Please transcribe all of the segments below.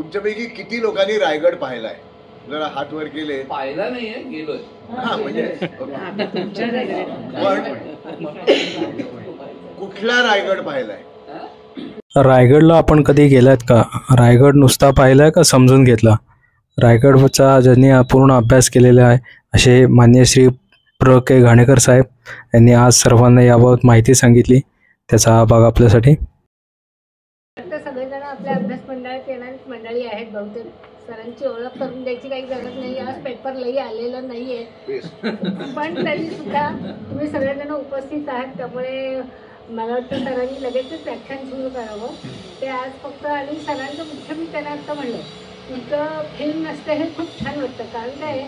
तुमच्यापैकी किती लोकांनी रायगड पाहिलाय? जरा हात वर केले. पाहिला नाहीये, गेलोय. हा म्हणजे पण कुठला रायगड पाहिलाय? रायगडला आपण कधी गेलात का? रायगड नुसता पाहिलाय का समजून घेतला? रायगडचा ज्यांनी पूर्ण अभ्यास केलेला आहे असे मान्य श्री प्र के घाणेकर साहेब यांनी आज सर्वांना याबाबत माहिती सांगितली. त्याचा हा भाग आपल्यासाठी. सगळेजण आपल्या अभ्यास मंडळात येणारीच मंडळी आहेत. बहुतेक सरांची ओळख करून द्यायची काही गरज नाही. आज पेपरलाही आलेलं नाहीये, पण तरी सुद्धा तुम्ही सगळेजण उपस्थित आहात, त्यामुळे मला वाटतं सरांनी लगेचच व्याख्यान सुरू करावं. ते आज फक्त आणि सरांचं मुख्य मी त्यांना असं म्हणलं, तुमचं फिल्म नसतं हे खूप छान वाटतं. कारण काय,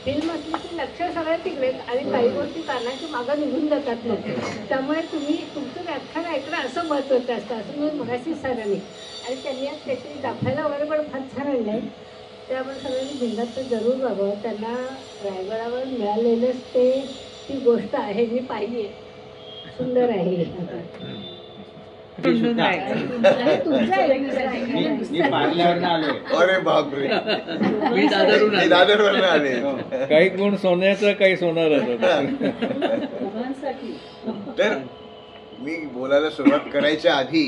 फिल्म असली की लक्ष सगळं तिकडेच आणि काही गोष्टी कारणाची मागं निघून जातात मग. त्यामुळे तुम्ही तुमचं व्याख्यान ऐकणं असं महत्त्वाचं असतं, असं मी मगाशी सरांनी आणि त्यांनी आज त्याची दाखवायला वगैरे पण फार छान आणलं आहे. त्यामुळे सगळ्यांनी भिंगात तर जरूर बघावं. त्यांना रायगडावर मिळालेलंच ती गोष्ट आहे, मी पाहिली आहे, सुंदर आहे. अरे बापरे, मी दादरवरून आले. काही गुण सोन्याचं, काही सोनाराचं. तर मी बोलायला सुरुवात करायच्या आधी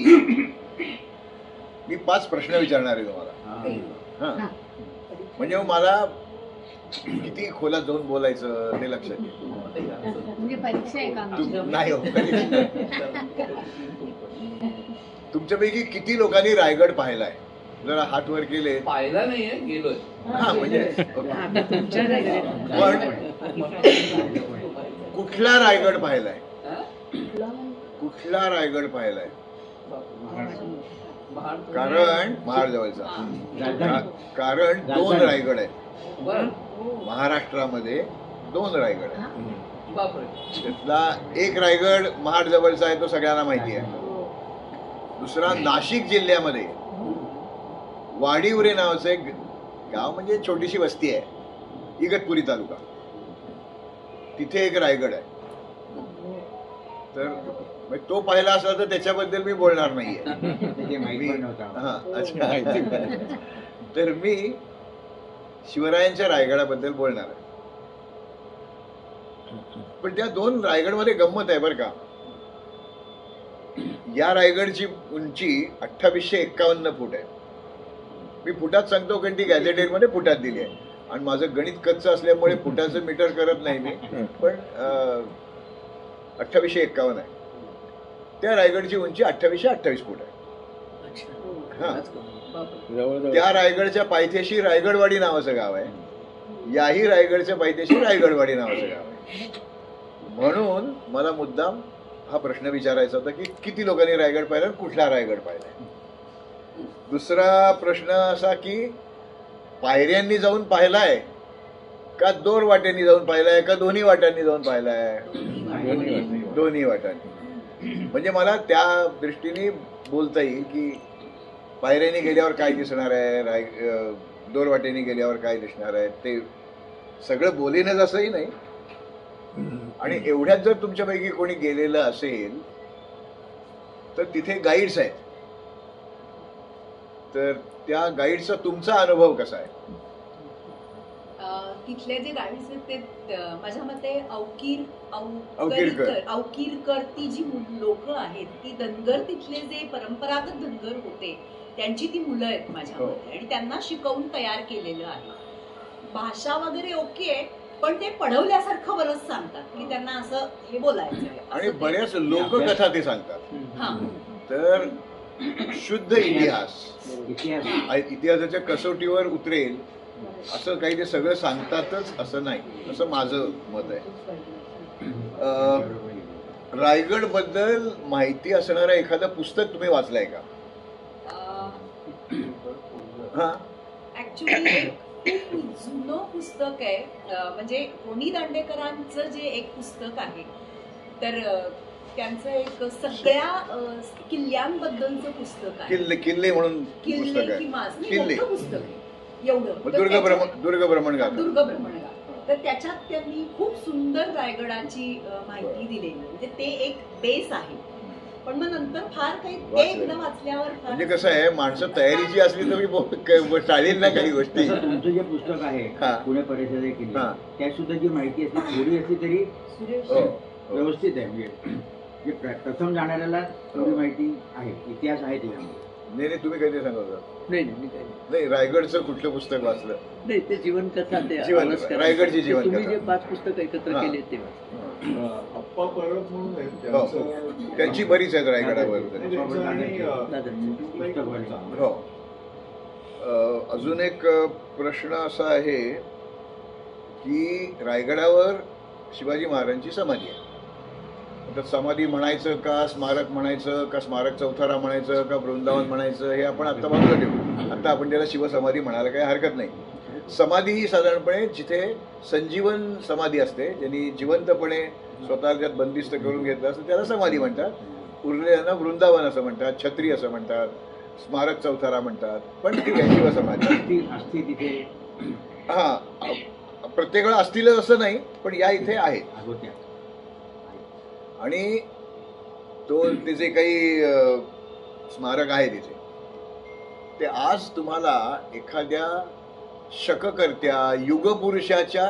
मी 5 प्रश्न विचारणार आहे तुम्हाला. हा म्हणजे मला किती खोलात जाऊन बोलायचं ते लक्षात येईल. नाही हो, तुमच्यापैकी किती लोकांनी रायगड पाहिलाय? जरा हात वर केले. पाहिला नाहीये, गेलोय. हा म्हणजे पण कुठला रायगड पाहिलाय? कुठला रायगड पाहिलाय? कारण महाड जवळचा. कारण 2 रायगड आहेत महाराष्ट्रामध्ये. 2 रायगड आहेत. त्यातला एक रायगड महाड जवळचा आहे, तो सगळ्यांना माहिती आहे. दुसरा नाशिक जिल्ह्यामध्ये वाडीवरे नावाचं एक गाव, म्हणजे छोटीशी वस्ती आहे, इगतपुरी तालुका. तिथे एक रायगड आहे. तर तो पाहिला असला तर त्याच्याबद्दल मी बोलणार नाहीये. हा अच्छा. तर मी शिवरायांच्या रायगडाबद्दल बोलणार आहे. पण त्या 2 रायगडमध्ये गंमत आहे बरं का. या रायगडची उंची 2851 फूट आहे. मी फुटात सांगतो कारण ती गॅझेटेड मध्ये फुटात दिली आहे आणि माझं गणित कच्चं असल्यामुळे फुटाचं मीटर करत नाही मी, पण 2851 आहे. त्या रायगडची उंची 2828 फूट आहे. हा, त्या रायगडच्या पायथ्याशी रायगडवाडी नावाचं गाव आहे. याही रायगडच्या पायथ्याशी रायगडवाडी नावाचं गाव आहे. म्हणून मला मुद्दाम हा प्रश्न विचारायचा होता की किती लोकांनी रायगड पाहिला, कुठला रायगड पाहिलाय. दुसरा प्रश्न असा की पायऱ्यांनी जाऊन पाहिलाय का 2 वाट्यांनी जाऊन पाहिलाय का दोन्ही वाट्यांनी जाऊन पाहिलाय? दोन्ही वाट्यांनी. म्हणजे मला त्या दृष्टीने बोलता येईल की पायऱ्यांनी गेल्यावर काय दिसणार आहे, 2 वाट्यांनी गेल्यावर काय दिसणार आहे, ते सगळं बोलेनच असंही नाही. आणि एवढ्यात जर तुमच्यापैकी कोणी गेलेलं असेल तर तिथे गाईड्स आहेत. तर त्या गाईडचा तुमचा अनुभव कसा आहे? तिथले जे गाईड्स आहेत ते माझ्या मते अवकीरकर ती जी लोक आहेत ती धनगर, तिथले जे परंपरागत धनगर होते त्यांची ती मुलं आहेत माझ्या मते, आणि त्यांना शिकवून तयार केलेलं आहे. भाषा वगैरे ओके आहे, पण ते पढवल्यासारखं बरंच सांगतात की त्यांना असं हे बोलायचं. आणि बऱ्याच लोककथा ते सांगतात. तर शुद्ध इतिहासाच्या कसोटीवर उतरेल असं काही ते सगळं सांगतातच असं नाही, असं माझं मत आहे. रायगड बद्दल माहिती असणारं एखादं पुस्तक तुम्ही वाचलंय का? हा, ऍक्च्युली खूप जुनं पुस्तक आहे. म्हणजे होनी दांडेकरांचं जे एक पुस्तक आहे, तर त्यांचं एक सगळ्या किल्ल्यांबद्दलचं पुस्तक आहे. किल्ले म्हणून किल्ले पुस्तक आहे एवढं. दुर्ग भ्रमणगाथा. तर त्याच्यात त्यांनी खूप सुंदर रायगडाची माहिती दिलेली. म्हणजे ते एक बेस आहे. पण मग नंतर फार काही ते वाचलं. एकदा वाचल्यावर फार म्हणजे कसं आहे, माणसं तयारीची असली तर मी टाळील ना काही गोष्टी. तसं तुमचं जे पुस्तक आहे हा. पुणे परिषदे केली हा. त्यात सुद्धा जी माहिती असते थोडी असली तरी सुरेश हो. व्यवस्थित आहे. म्हणजे जे प्रथम जाणाऱ्याला थोडी माहिती आहे, इतिहास आहे त्याच्यामध्ये. नाही नाही, तुम्ही काही सांगा होता. नाही नाही, मी काही नाही. नाही, रायगडचं कुठलं पुस्तक वाचलं? नाही ते जीवनकथा ते जीवनकथा, आवाज करा. रायगडची ते जीवनकथा. तुम्ही जे 5 पुस्तक एकत्र हा. केले ते वाचा. अप्पा परब म्हणून आहेत हो, त्यांचं- त्यांची बरीच आहेत रायगडावर. त्यांचं आणि, दादा. पुस्तक पण चांगलं. हो. अजून एक प्रश्न असा आहे की रायगडावर शिवाजी महाराजांची समाधी आहे. आता समाधी म्हणायचं का, स्मारक म्हणायचं का, स्मारक चौथारा म्हणायचं का, वृंदावन म्हणायचं, हे आपण आता बाजूला ठेवू. आता आपण त्याला शिवसमाधी म्हणायला काही हरकत नाही. समाधी ही साधारणपणे जिथे संजीवन समाधी असते, ज्यांनी जिवंतपणे स्वतःला त्यात बंदिस्त करून घेतलं असतं त्याला समाधी म्हणतात. उरलेल्यांना वृंदावन असं म्हणतात, छत्री असं म्हणतात, स्मारक चौथारा म्हणतात. पण ठीक आहे, शिवसमाधी असती तिथे हा प्रत्येकाला असतीलच असं नाही, पण या इथे आहेत. होत्या. आणि ते जे काही स्मारक आहे तिथे, ते आज तुम्हाला एखाद्या शककर्त्या युगपुरुषाच्या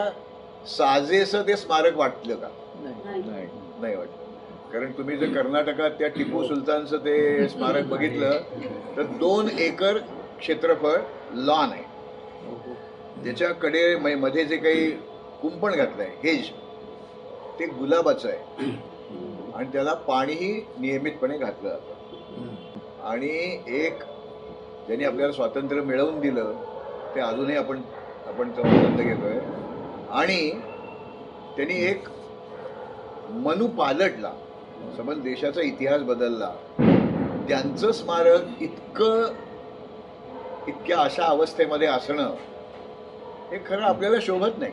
साजेसं ते स्मारक वाटलं का? नाही. नाही वाटलं. कारण तुम्ही जर कर्नाटकात त्या टिपू सुलतानचं ते स्मारक बघितलं तर 2 एकर क्षेत्रफळ लॉन आहे. त्याच्याकडे मध्ये जे काही कुंपण घातलंय, हेज, ते गुलाबाचं आहे आणि त्याला पाणीही नियमितपणे घातलं जातं. आणि एक ज्यांनी आपल्याला स्वातंत्र्य मिळवून दिलं ते अजूनही आपण आनंद घेतोय. आणि त्यांनी एक मनू पालटला, समज देशाचा इतिहास बदलला. त्यांचं स्मारक इतक्या अशा अवस्थेमध्ये असणं हे खरं आपल्याला शोभत नाही.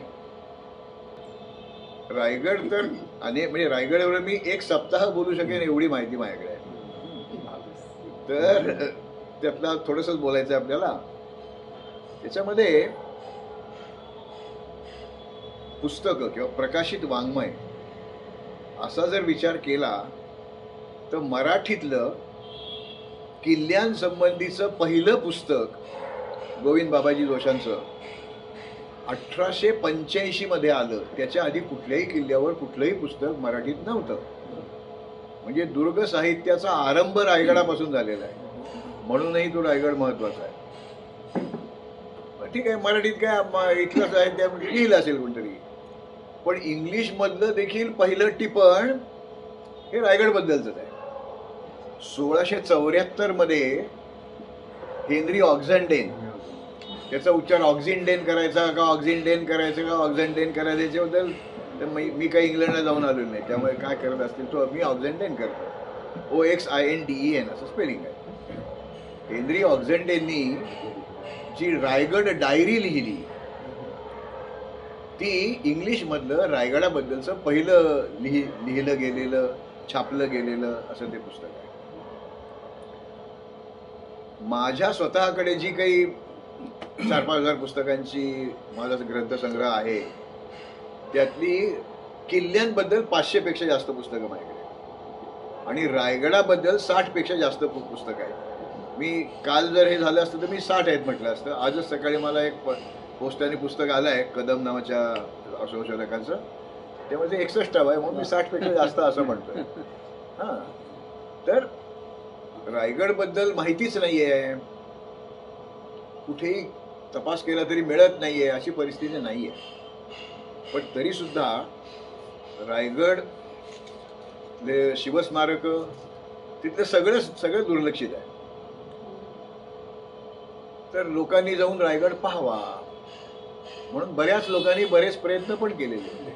रायगड तर म्हणजे रायगडवर मी 1 सप्ताह बोलू शकेन एवढी माहिती माझ्याकडे आहे. तर त्यातला थोडंसंच बोलायचं आहे आपल्याला. त्याच्यामध्ये पुस्तकं किंवा प्रकाशित वाङ्मय असा जर विचार केला तर मराठीतलं किल्ल्यांसंबंधीचं पहिलं पुस्तक गोविंद बाबाजी जोशांचं 1885 मध्ये आलं. त्याच्या आधी कुठल्याही किल्ल्यावर कुठलंही पुस्तक मराठीत नव्हतं. म्हणजे दुर्ग साहित्याचा आरंभ रायगडापासून झालेला आहे. म्हणूनही तो रायगड महत्वाचा आहे. ठीक आहे, मराठीत काय इथलं साहित्य लिहिलं असेल कोणतरी, पण इंग्लिश मधलं देखील पहिलं टिपण हे रायगड बद्दलच आहे. 1674 मध्ये हेनरी ऑक्झेंडेन, त्याचा उच्चार ऑक्झिंडेन करायचा का ऑक्झिंडेन करायचं का ऑक्झेंडेन करायचं याच्याबद्दल मी काही इंग्लंडला जाऊन आलेलो नाही, त्यामुळे काय करत असतील तो मी ऑक्झेंडेन करतो. OXINDEN असं स्पेलिंग आहे. हेनरी ऑक्झेंडेननी जी रायगड डायरी लिहिली ती इंग्लिश मधलं रायगडाबद्दलचं पहिलं लिहिलं गेलेलं, छापलं गेलेलं असं ते पुस्तक आहे. माझ्या स्वतःकडे जी काही 4-5 हजार पुस्तकांची माझा ग्रंथसंग्रह आहे त्यातली किल्ल्यांबद्दल 500 पेक्षा जास्त पुस्तकं माझ्याकडे आणि रायगडाबद्दल 60 पेक्षा जास्त पुस्तकं आहेत. मी काल जर हे झालं असतं तर मी 60 आहेत म्हटलं असतं. आजच सकाळी मला एक पोस्टाने पुस्तक आलं आहे कदम नावाच्या संशोधकाचं, त्यामुळे ते 61 आहे म्हणून मी 60 पेक्षा जास्त असं म्हणतोय. हां, तर रायगडबद्दल माहितीच नाही आहे, कुठेही तपास केला तरी मिळत नाही आहे, अशी परिस्थिती नाही आहे. पण तरीसुद्धा रायगड शिवस्मारक तिथलं सगळं दुर्लक्षित आहे. तर लोकांनी जाऊन रायगड पाहावा म्हणून बऱ्याच लोकांनी बरेच प्रयत्न पण केलेले होते.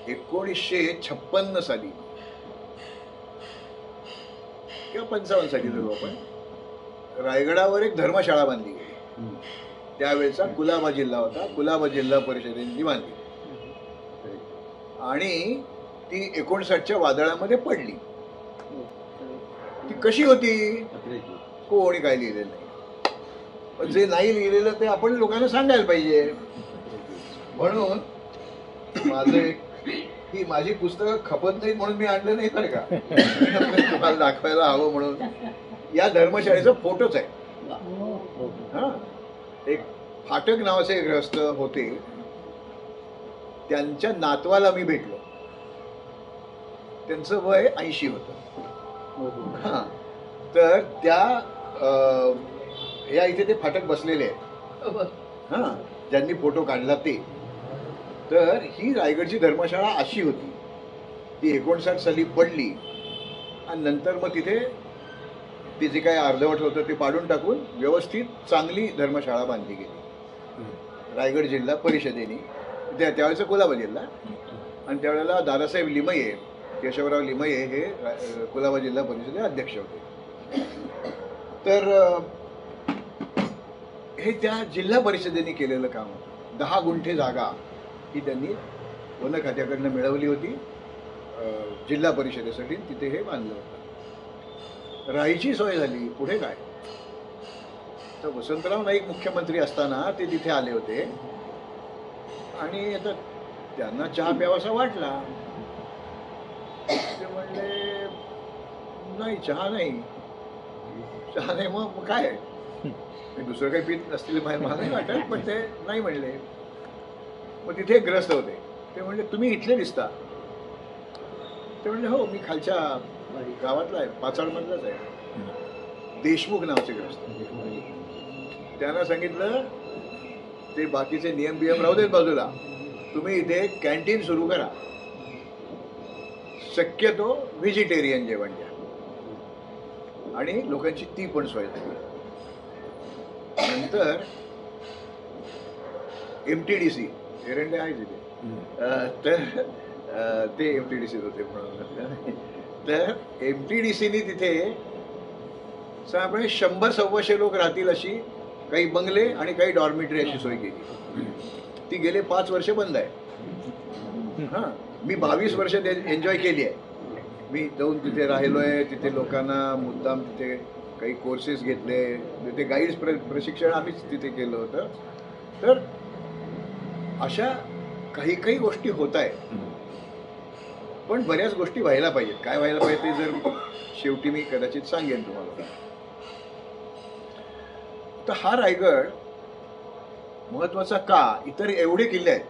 1956 साली किंवा 55 साली धरू आपण, रायगडावर एक धर्मशाळा बांधली गेली. त्यावेळेचा कुलाबा जिल्हा होता, कुलाबा जिल्हा परिषदेने बांधली आणि ती 59च्या वादळामध्ये पडली. ती कशी होती कोणी काय लिहिलेलं नाही, पण जे नाही लिहिलेलं ते आपण लोकांना सांगायला पाहिजे. म्हणून माझं एक की माझी पुस्तकं खपत नाहीत म्हणून मी आणलं नाही बरं का. तुम्हाला दाखवायला हवं म्हणून. या धर्मशाळेचा फोटोच आहे. हा, एक फाटक नावाचे एक ग्रस्त होते, त्यांच्या नातवाला मी भेटलो. त्यांचं वय 80 होतं. हा, तर त्या या इथे ते फाटक बसलेले आहेत. हा, ज्यांनी फोटो काढला ते. तर ही रायगडची धर्मशाळा अशी होती, ती 59 साली पडली आणि नंतर मग तिथे ते जे काय अर्धवट होतं ते पाडून टाकून व्यवस्थित चांगली धर्मशाळा बांधली गेली रायगड जिल्हा परिषदेने. त्यावेळेचा कुलाबा जिल्हा, आणि त्यावेळेला दादासाहेब लिमये, केशवराव लिमये हे कुलाबा जिल्हा परिषदेचे अध्यक्ष होते. तर हे त्या जिल्हा परिषदेने केलेलं काम होतं. 10 गुंठे जागा ही त्यांनी वन खात्याकडनं मिळवली होती जिल्हा परिषदेसाठी. तिथे हे बांधलं होतं. राहायची सोय झाली. पुढे काय, तर वसंतराव नाईक मुख्यमंत्री असताना ते तिथे आले होते आणि आता त्यांना चहा प्यावासा वाटला. ते म्हणले नाही, चहा नाही. मग काय, दुसरं काही पीत असतील मला नाही वाटत, पण ते नाही म्हणले. मग तिथे एक ग्रस्त होते. ते म्हणले तुम्ही इथले दिसता. ते म्हणले हो, मी खालच्या गावातला आहे, पाचाडमधलाच आहे. देशमुख नावाचे ग्रस्त. त्यांना सांगितलं ते बाकीचे नियम बियम राहू देत बाजूला, तुम्ही इथे कॅन्टीन सुरू करा, शक्यतो व्हेजिटेरियन जेवण द्या. आणि लोकांची ती पण सोय झाली. नंतर MTDC एरंडे आहे तिथे, तर ते MTDC होते म्हणून. तर MTDCने तिथे साधारणपणे 100-125 लोक राहतील अशी काही बंगले आणि काही डॉर्मिटरी अशी सोय केली. ती गेले 5 वर्ष बंद आहे. हां, मी 22 वर्ष एन्जॉय केली आहे. मी जाऊन तिथे राहिलोय. तिथे लोकांना मुद्दाम तिथे काही कोर्सेस घेतले. तिथे गाईड्स प्रशिक्षण आम्हीच तिथे केलं होतं. तर अशा काही गोष्टी होत आहेत, पण बऱ्याच गोष्टी व्हायला पाहिजेत. काय व्हायला पाहिजे ते जर शेवटी मी कदाचित सांगेन तुम्हाला. तर हा रायगड महत्वाचा का, इतर एवढे किल्ले आहेत,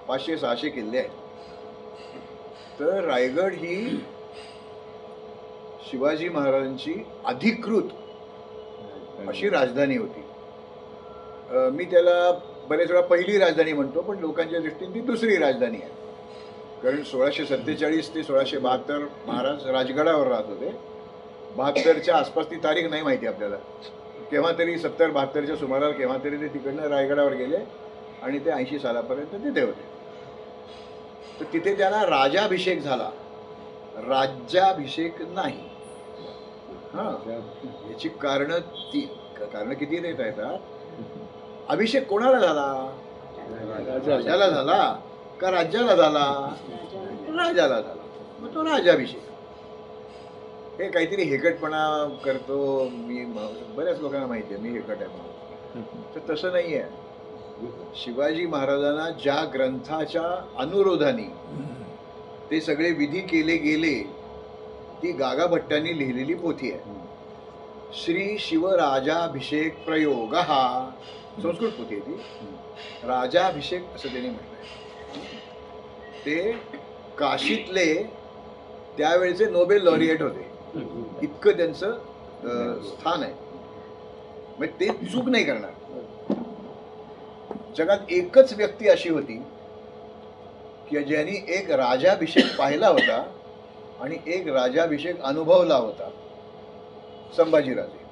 500-600 किल्ले आहेत. तर रायगड ही शिवाजी महाराजांची अधिकृत अशी राजधानी होती. मी त्याला बरेच वेळा पहिली राजधानी म्हणतो, पण लोकांच्या दृष्टीने ती दुसरी राजधानी आहे. कारण 1647 ते 1672 महाराज राजगडावर राहत होते. 72च्या आसपास ती तारीख नाही माहिती आपल्याला. केव्हा तरी 70-72च्या सुमाराला केव्हा तरी ते तिकडनं रायगडावर गेले आणि ते 80 सालापर्यंत तिथे होते. तर तिथे त्याला राजाभिषेक झाला, राज्याभिषेक नाही. हा, याची कारण किती देता येतात. अभिषेक कोणाला झाला, राजाला झाला का राज्याला झाला, राजाला झाला. मग तो राजाभिषेक. हे काहीतरी हेकटपणा करतो मी, बऱ्याच लोकांना माहिती आहे मी हेकट आहे म्हणून. तर तसं नाही आहे. शिवाजी महाराजांना ज्या ग्रंथाच्या अनुरोधाने ते सगळे विधी केले गेले, ती गागा भट्टांनी लिहिलेली पोथी आहे. श्री शिवराजाभिषेक प्रयोग हा संस्कृत पोथी आहे ती. राजाभिषेक असं त्यांनी म्हटलंय. ते काशीतले त्यावेळेचे नोबेल लॉरिएट होते, इतकं त्यांचं स्थान आहे. मग ते चूक नाही करणार. जगात एकच व्यक्ती अशी होती की ज्यांनी एक राजाभिषेक पाहिला होता आणि एक राजाभिषेक अनुभवला होता, संभाजीराजे.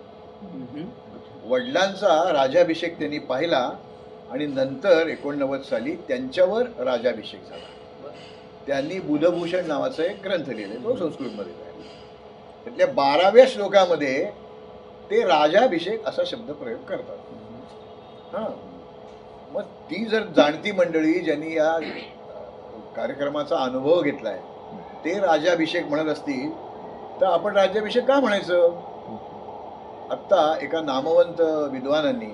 वडिलांचा राजाभिषेक त्यांनी पाहिला आणि नंतर 89 साली त्यांच्यावर राजाभिषेक झाला. त्यांनी बुधभूषण नावाचा एक ग्रंथ लिहिले, तो संस्कृतमध्ये आहे. त्यातल्या 12व्या श्लोकामध्ये ते राजाभिषेक असा शब्द प्रयोग करतात. हां, मग ती जर जाणती मंडळी ज्यांनी या कार्यक्रमाचा अनुभव घेतलाय ते राजाभिषेक म्हणत असतील तर आपण राज्याभिषेक का म्हणायचं. आत्ता एका नामवंत विद्वानांनी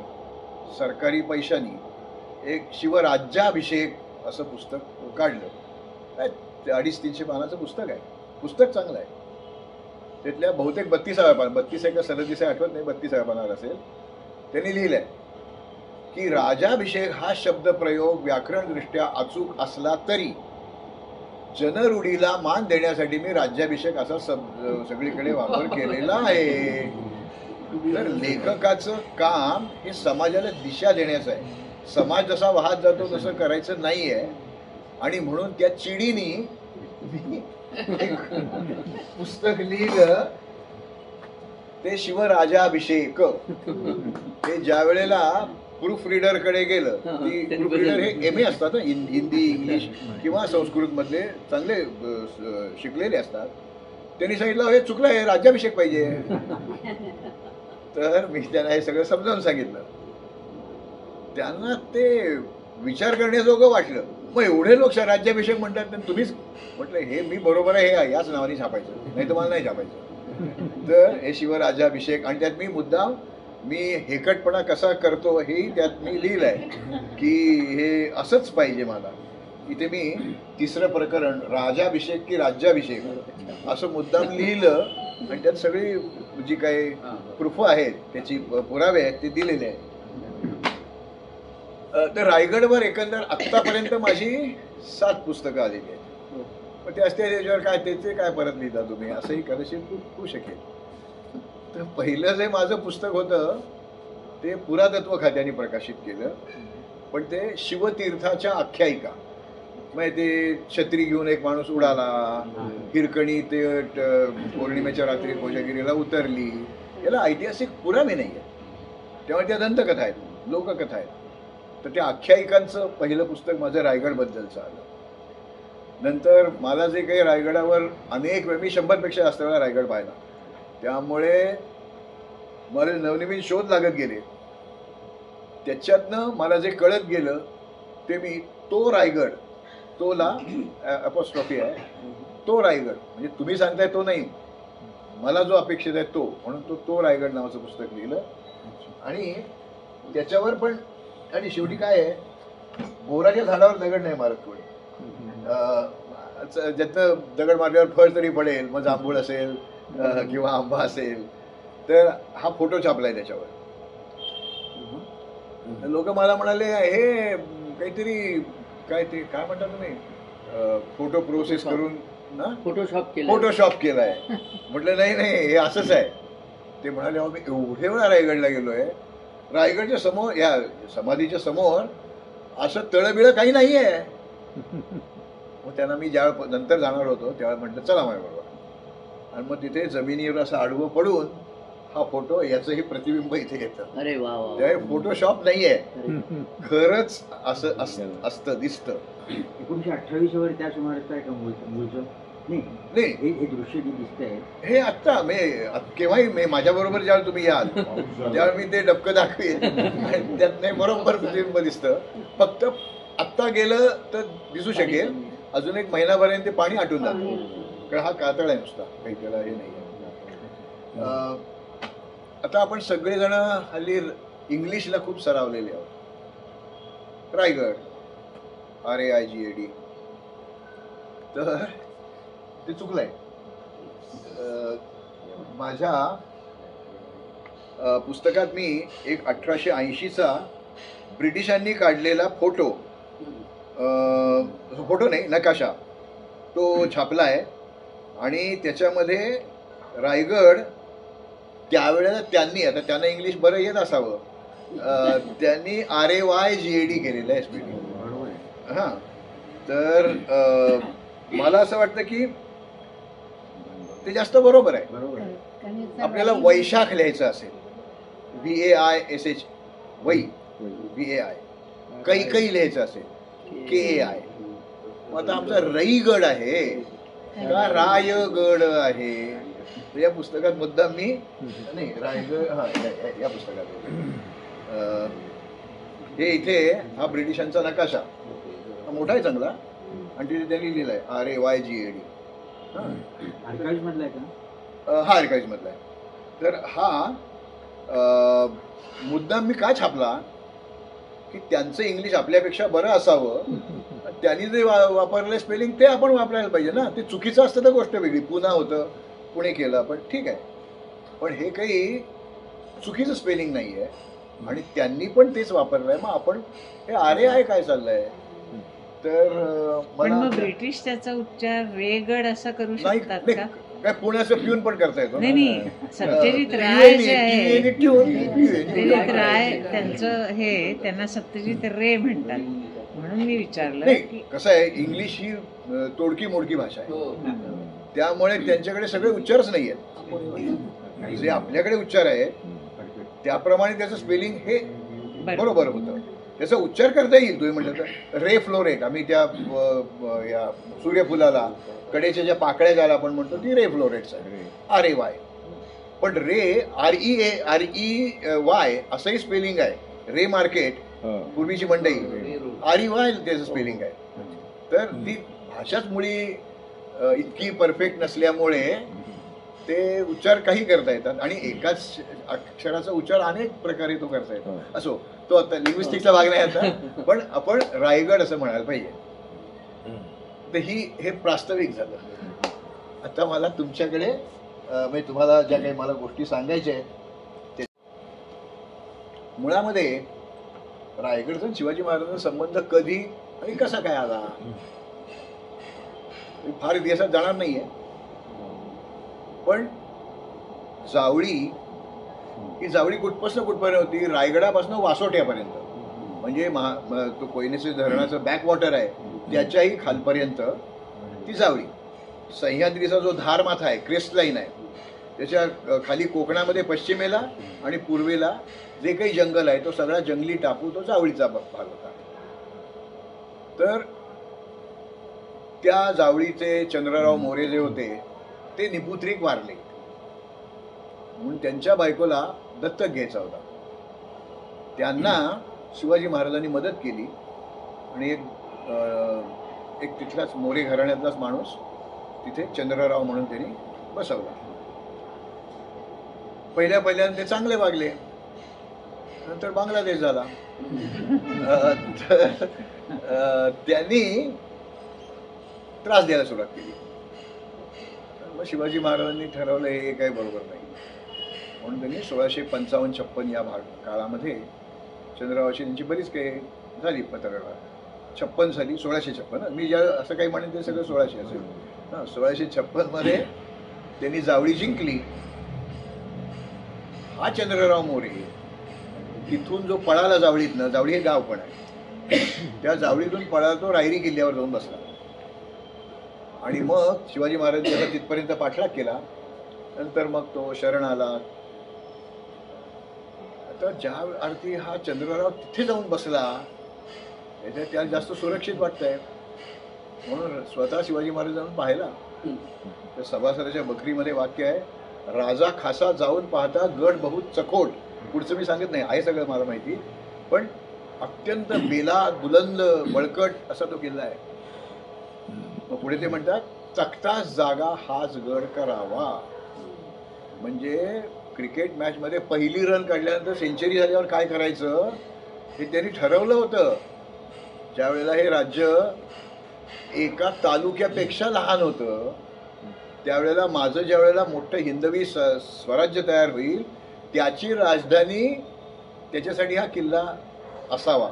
सरकारी पैशांनी एक शिवराज्याभिषेक असं पुस्तक काढलं. 250-300 पानाचं पुस्तक आहे. पुस्तक चांगलं आहे. त्यातल्या बहुतेक 32व्या पान, 32 आहे का 37 आहे आठवत नाही, 32व्या पानावर असेल, त्यांनी लिहिलंय की राजाभिषेक हा शब्दप्रयोग व्याकरणदृष्ट्या अचूक असला तरी जनरूढीला मान देण्यासाठी मी राज्याभिषेक असा सगळीकडे वापर केलेला आहे. तर लेखकाचं काम हे समाजाला दिशा देण्याचं आहे. समाज जसा वाहत जातो तसं करायचं नाहीये. आणि म्हणून त्या चिडीनी एक पुस्तक लिहिलं, ते शिवराजाभिषेक. ते ज्या वेळेला प्रूफ रीडर कडे गेलं, ती प्रूफ रीडर हे MA असतात ना, हिंदी इंग्लिश किंवा संस्कृत मधले चांगले शिकलेले असतात. त्यांनी सांगितलं हे चुकलं, हे राज्याभिषेक पाहिजे. तर मी त्यांना हे सगळं समजावून सांगितलं. त्यांना ते विचार करण्याजोगं वाटलं. मग एवढे लोक राज्याभिषेक म्हणतात, तर तुम्हीच म्हटलं हे मी बरोबर आहे, हे याच नावाने छापायचं, नाही तर मला नाही छापायचं. तर हे शिवराजाभिषेक, आणि त्यात मी मुद्दाम मी हेकटपणा कसा करतो हेही त्यात मी लिहिलंय की हे असंच पाहिजे मला. इथे मी 3रं प्रकरण राजाभिषेक की राज्याभिषेक असं मुद्दाम लिहिलं आणि त्यात सगळी जी काही प्रूफ आहेत, त्याची पुरावे आहेत, ते दिलेले आहेत. तर रायगडवर एकंदर आत्तापर्यंत माझी 7 पुस्तकं आलेली आहेत. पण ते असते त्याच्यावर काय त्याचे काय परत लिहिता तुम्ही, असंही कदाचित होऊ शकेल. तर पहिलं जे माझं पुस्तक होतं ते पुरातत्व खात्याने प्रकाशित केलं, पण ते शिवतीर्थाच्या आख्यायिका. म्हणजे ते छत्री घेऊन एक माणूस उडाला, हिरकणी ते पौर्णिमेच्या रात्री कोजागिरीला उतरली, याला ऐतिहासिक पुरावे नाही आहेत. तेव्हा त्या दंतकथा आहेत, लोककथा आहेत. तर त्या आख्यायिकांचं पहिलं पुस्तक माझं रायगडबद्दलचं आलं. नंतर मला जे काही रायगडावर अनेक वेळ, मी 100पेक्षा जास्त वेळा रायगड पाहिला, त्यामुळे मला नवनवीन शोध लागत गेले. त्याच्यातनं मला जे कळत गेलं ते मी तो रायगड, तोला अपॉस्ट्रॉफी आहे, तो रायगड म्हणजे तुम्ही सांगताय तो नाही, मला जो अपेक्षित आहे तो, म्हणून तो रायगड नावाचं पुस्तक लिहिलं. आणि त्याच्यावर पण, आणि शेवटी काय आहे, बोराच्या झाडावर दगड नाही मारत कोणी. ज्यातनं दगड मारल्यावर फळ तरी पडेल, मग जांभूळ असेल किंवा आंबा असेल. तर हा फोटो छापलाय त्याच्यावर. लोक मला म्हणाले हे काहीतरी काय ते काय म्हणता तुम्ही, फोटो प्रोसेस करून ना फोटोशॉप केलाय. म्हटलं नाही नाही, हे असंच आहे. ते म्हणाले अहो मी एवढे वेळा रायगडला गेलोय, रायगडच्या समोर, या समाधीच्या समोर असं तळबिळ काही नाही आहे. मग त्यांना मी ज्या नंतर जाणार होतो त्यावेळेला म्हटलं चला माझ्याबरोबर. आणि मग तिथे जमिनीवर असं आडवं पडून हा फोटो, याचंही प्रतिबिंब इथे येतं. अरे वा, फोटोशॉप नाहीये, खरंच असं असतं दिसतं. 1928 वर त्या सुमारास आहे का मूळचं? नाही, हे दृश्य जे दिसतंय हे आत्ता केव्हाही माझ्या बरोबर ज्यावेळी तुम्ही याल त्यावेळी मी ते डबकं दाखवेन, त्यात नाही बरोबर प्रतिबिंब दिसतं. फक्त आत्ता गेलं तर दिसू शकेल, अजून 1 महिनाभराने ते पाणी आटून जातं, कारण हा कातळ आहे नुसता, काही त्याला हे नाही. आता आपण सगळेजण हल्ली इंग्लिशला खूप सरावलेले आहोत. रायगड RAIGAD, तर ते चुकलंय. माझ्या पुस्तकात मी एक 1880चा ब्रिटिशांनी काढलेला फोटो नाही, नकाशा, तो छापला आहे. आणि त्याच्यामध्ये रायगड त्यावेळेला त्यांनी, आता त्यांना इंग्लिश बरं येत असावं, त्यांनी RAYGAD केलेलं आहे स्पेलिंग. हां, तर मला असं वाटतं की ते जास्त बरोबर आहे. आपल्याला वैशाख लिहायचं असेल, VAISH, वै, VAI, कैकई लिहायचं असेल, KAI. आता आमचा रईगड आहे का रायगड आहे. या पुस्तकात मुद्दाम मी नाही, रायगड, हा या पुस्तकात हे इथे हा ब्रिटिशांचा नकाशा, हा मोठा आहे चांगला, आणि तिथे त्यांनी लिहिलाय RAYGAD. आर्काइव्ह मधला आहे का? हा आर्काइव्ह मधला आहे. तर हा मुद्दाम मी का छापला की त्यांचं इंग्लिश आपल्यापेक्षा बरं असावं, त्यांनी जे वापरलं स्पेलिंग ते आपण वापरायला पाहिजे ना. ते चुकीचं असतं तर गोष्ट वेगळी. पुन्हा होतं, पुणे केलं, पण ठीक आहे. पण हे काही चुकीचं स्पेलिंग नाही आहे आणि त्यांनी पण तेच वापरलंय. मग आपण हे आरे आहे काय चाललंय. तर पण मग ब्रिटिश त्याचा उच्चार रेगड असा करू शकतात का? काय पुण्याचं पिऊन पण करता येतो. नाही, सत्यजित राय जे आहे, सत्यजित राय त्यांचं हे त्यांना सत्यजित रे म्हणतात, म्हणून मी विचारलं. नाही, कसं आहे, इंग्लिश ही तोडकी मोडकी भाषा आहे. त्यामुळे त्यांच्याकडे सगळे उच्चारच नाही आहेत. जे आपल्याकडे उच्चार आहे त्याप्रमाणे त्याचं स्पेलिंग हे बरोबर होतं. त्याचा उच्चार करता येईल. तुम्ही म्हटलं तर रे फ्लोरेट, आम्ही त्या या सूर्यफुलाला कडेच्या ज्या पाकळ्या ज्याला आपण म्हणतो ती रे फ्लोरेट्स आहे, RAY. पण रे REY असंही स्पेलिंग आहे. रे मार्केट पूर्वीची मंडई REY त्याचं स्पेलिंग आहे. तर ती भाषाच मुळी इतकी परफेक्ट नसल्यामुळे ते उच्चार काही करता येतात आणि एकाच अक्षराचा उच्चार अनेक प्रकारे तो करता येतो. असो, तो आता लिंग्विस्टिक्सचा भाग नाही आता, पण आपण रायगड असं म्हणायला पाहिजे. तर हे प्रास्ताविक झालं. आता मला तुमच्याकडे म्हणजे तुम्हाला ज्या काही मला गोष्टी सांगायच्या आहेत ते मुळामध्ये रायगडचा शिवाजी महाराजांचा संबंध कधी आणि कसा काय आला फार इतिहासात जाणार नाहीये. पण जावळी ही जावळी कुठपासून कुठपर्यंत होती. रायगडापासून वासोट्यापर्यंत, म्हणजे तो कोयनेचे धरणाचं बॅकवॉटर आहे त्याच्याही खालपर्यंत ती जावळी. सह्याद्रीचा जो धारमाथा आहे, क्रेस्ट लाईन आहे, त्याच्या खाली कोकणामध्ये पश्चिमेला आणि पूर्वेला जे काही जंगल आहे तो सगळा जंगली टापू तो जावळीचा भाग होता. तर त्या जावळीचे चंद्रराव मोरे जे होते ते निपुत्रिक वारले म्हणून त्यांच्या बायकोला दत्तक घ्यायचा होता. त्यांना शिवाजी महाराजांनी मदत केली आणि एक तिथलाच मोरे घराण्यातलाच माणूस तिथे चंद्रराव म्हणून त्यांनी बसवला. पहिल्यांदा ते चांगले वागले, नंतर बांगलादेश झाला. त्यांनी त्रास द्यायला सुरुवात केली. मग शिवाजी महाराजांनी ठरवलं हे काही बरोबर नाही म्हणून त्यांनी 1655-56 या काळामध्ये चंद्ररावाशी त्यांची बरीच काही झाली पत्रव्यवहार. 56 झाली, 1656. मी ज्या असं काही म्हणेन ते सगळं 1600 असेल. 1656 मध्ये त्यांनी जावळी जिंकली. हा चंद्रराव मोरे तिथून जो पळाला जावळीतनं, जावळी हे गाव पण आहे, त्या जावळीतून पळाला तो रायरी किल्ल्यावर जाऊन बसला आणि मग शिवाजी महाराजांनी त्याला तिथपर्यंत पाठलाग केला. नंतर मग तो शरण आला. आता ज्या अर्थी हा चंद्रराव तिथे जाऊन बसला त्याच्यात त्याला जास्त सुरक्षित वाटतंय म्हणून स्वतः शिवाजी महाराजांना पाहिला. तर सभासदाच्या बकरीमध्ये वाक्य आहे, राजा खासा जाऊन पाहता गड बहुत चकोट. पुढचं मी सांगत नाही, आहे सगळं मला माहिती, पण अत्यंत बेला बुलंद बळकट असा तो किल्ला आहे. मग पुढे ते म्हणतात, चकताच जागा हाच गड करावा. म्हणजे क्रिकेट मॅच मध्ये पहिली रन काढल्यानंतर सेंचुरी झाल्यावर काय करायचं हे त्यांनी ठरवलं होतं. ज्यावेळेला हे राज्य एका तालुक्यापेक्षा लहान होतं त्यावेळेला माझं ज्यावेळेला मोठं हिंदवी स्वराज्य तयार होईल त्याची राजधानी त्याच्यासाठी हा किल्ला असावा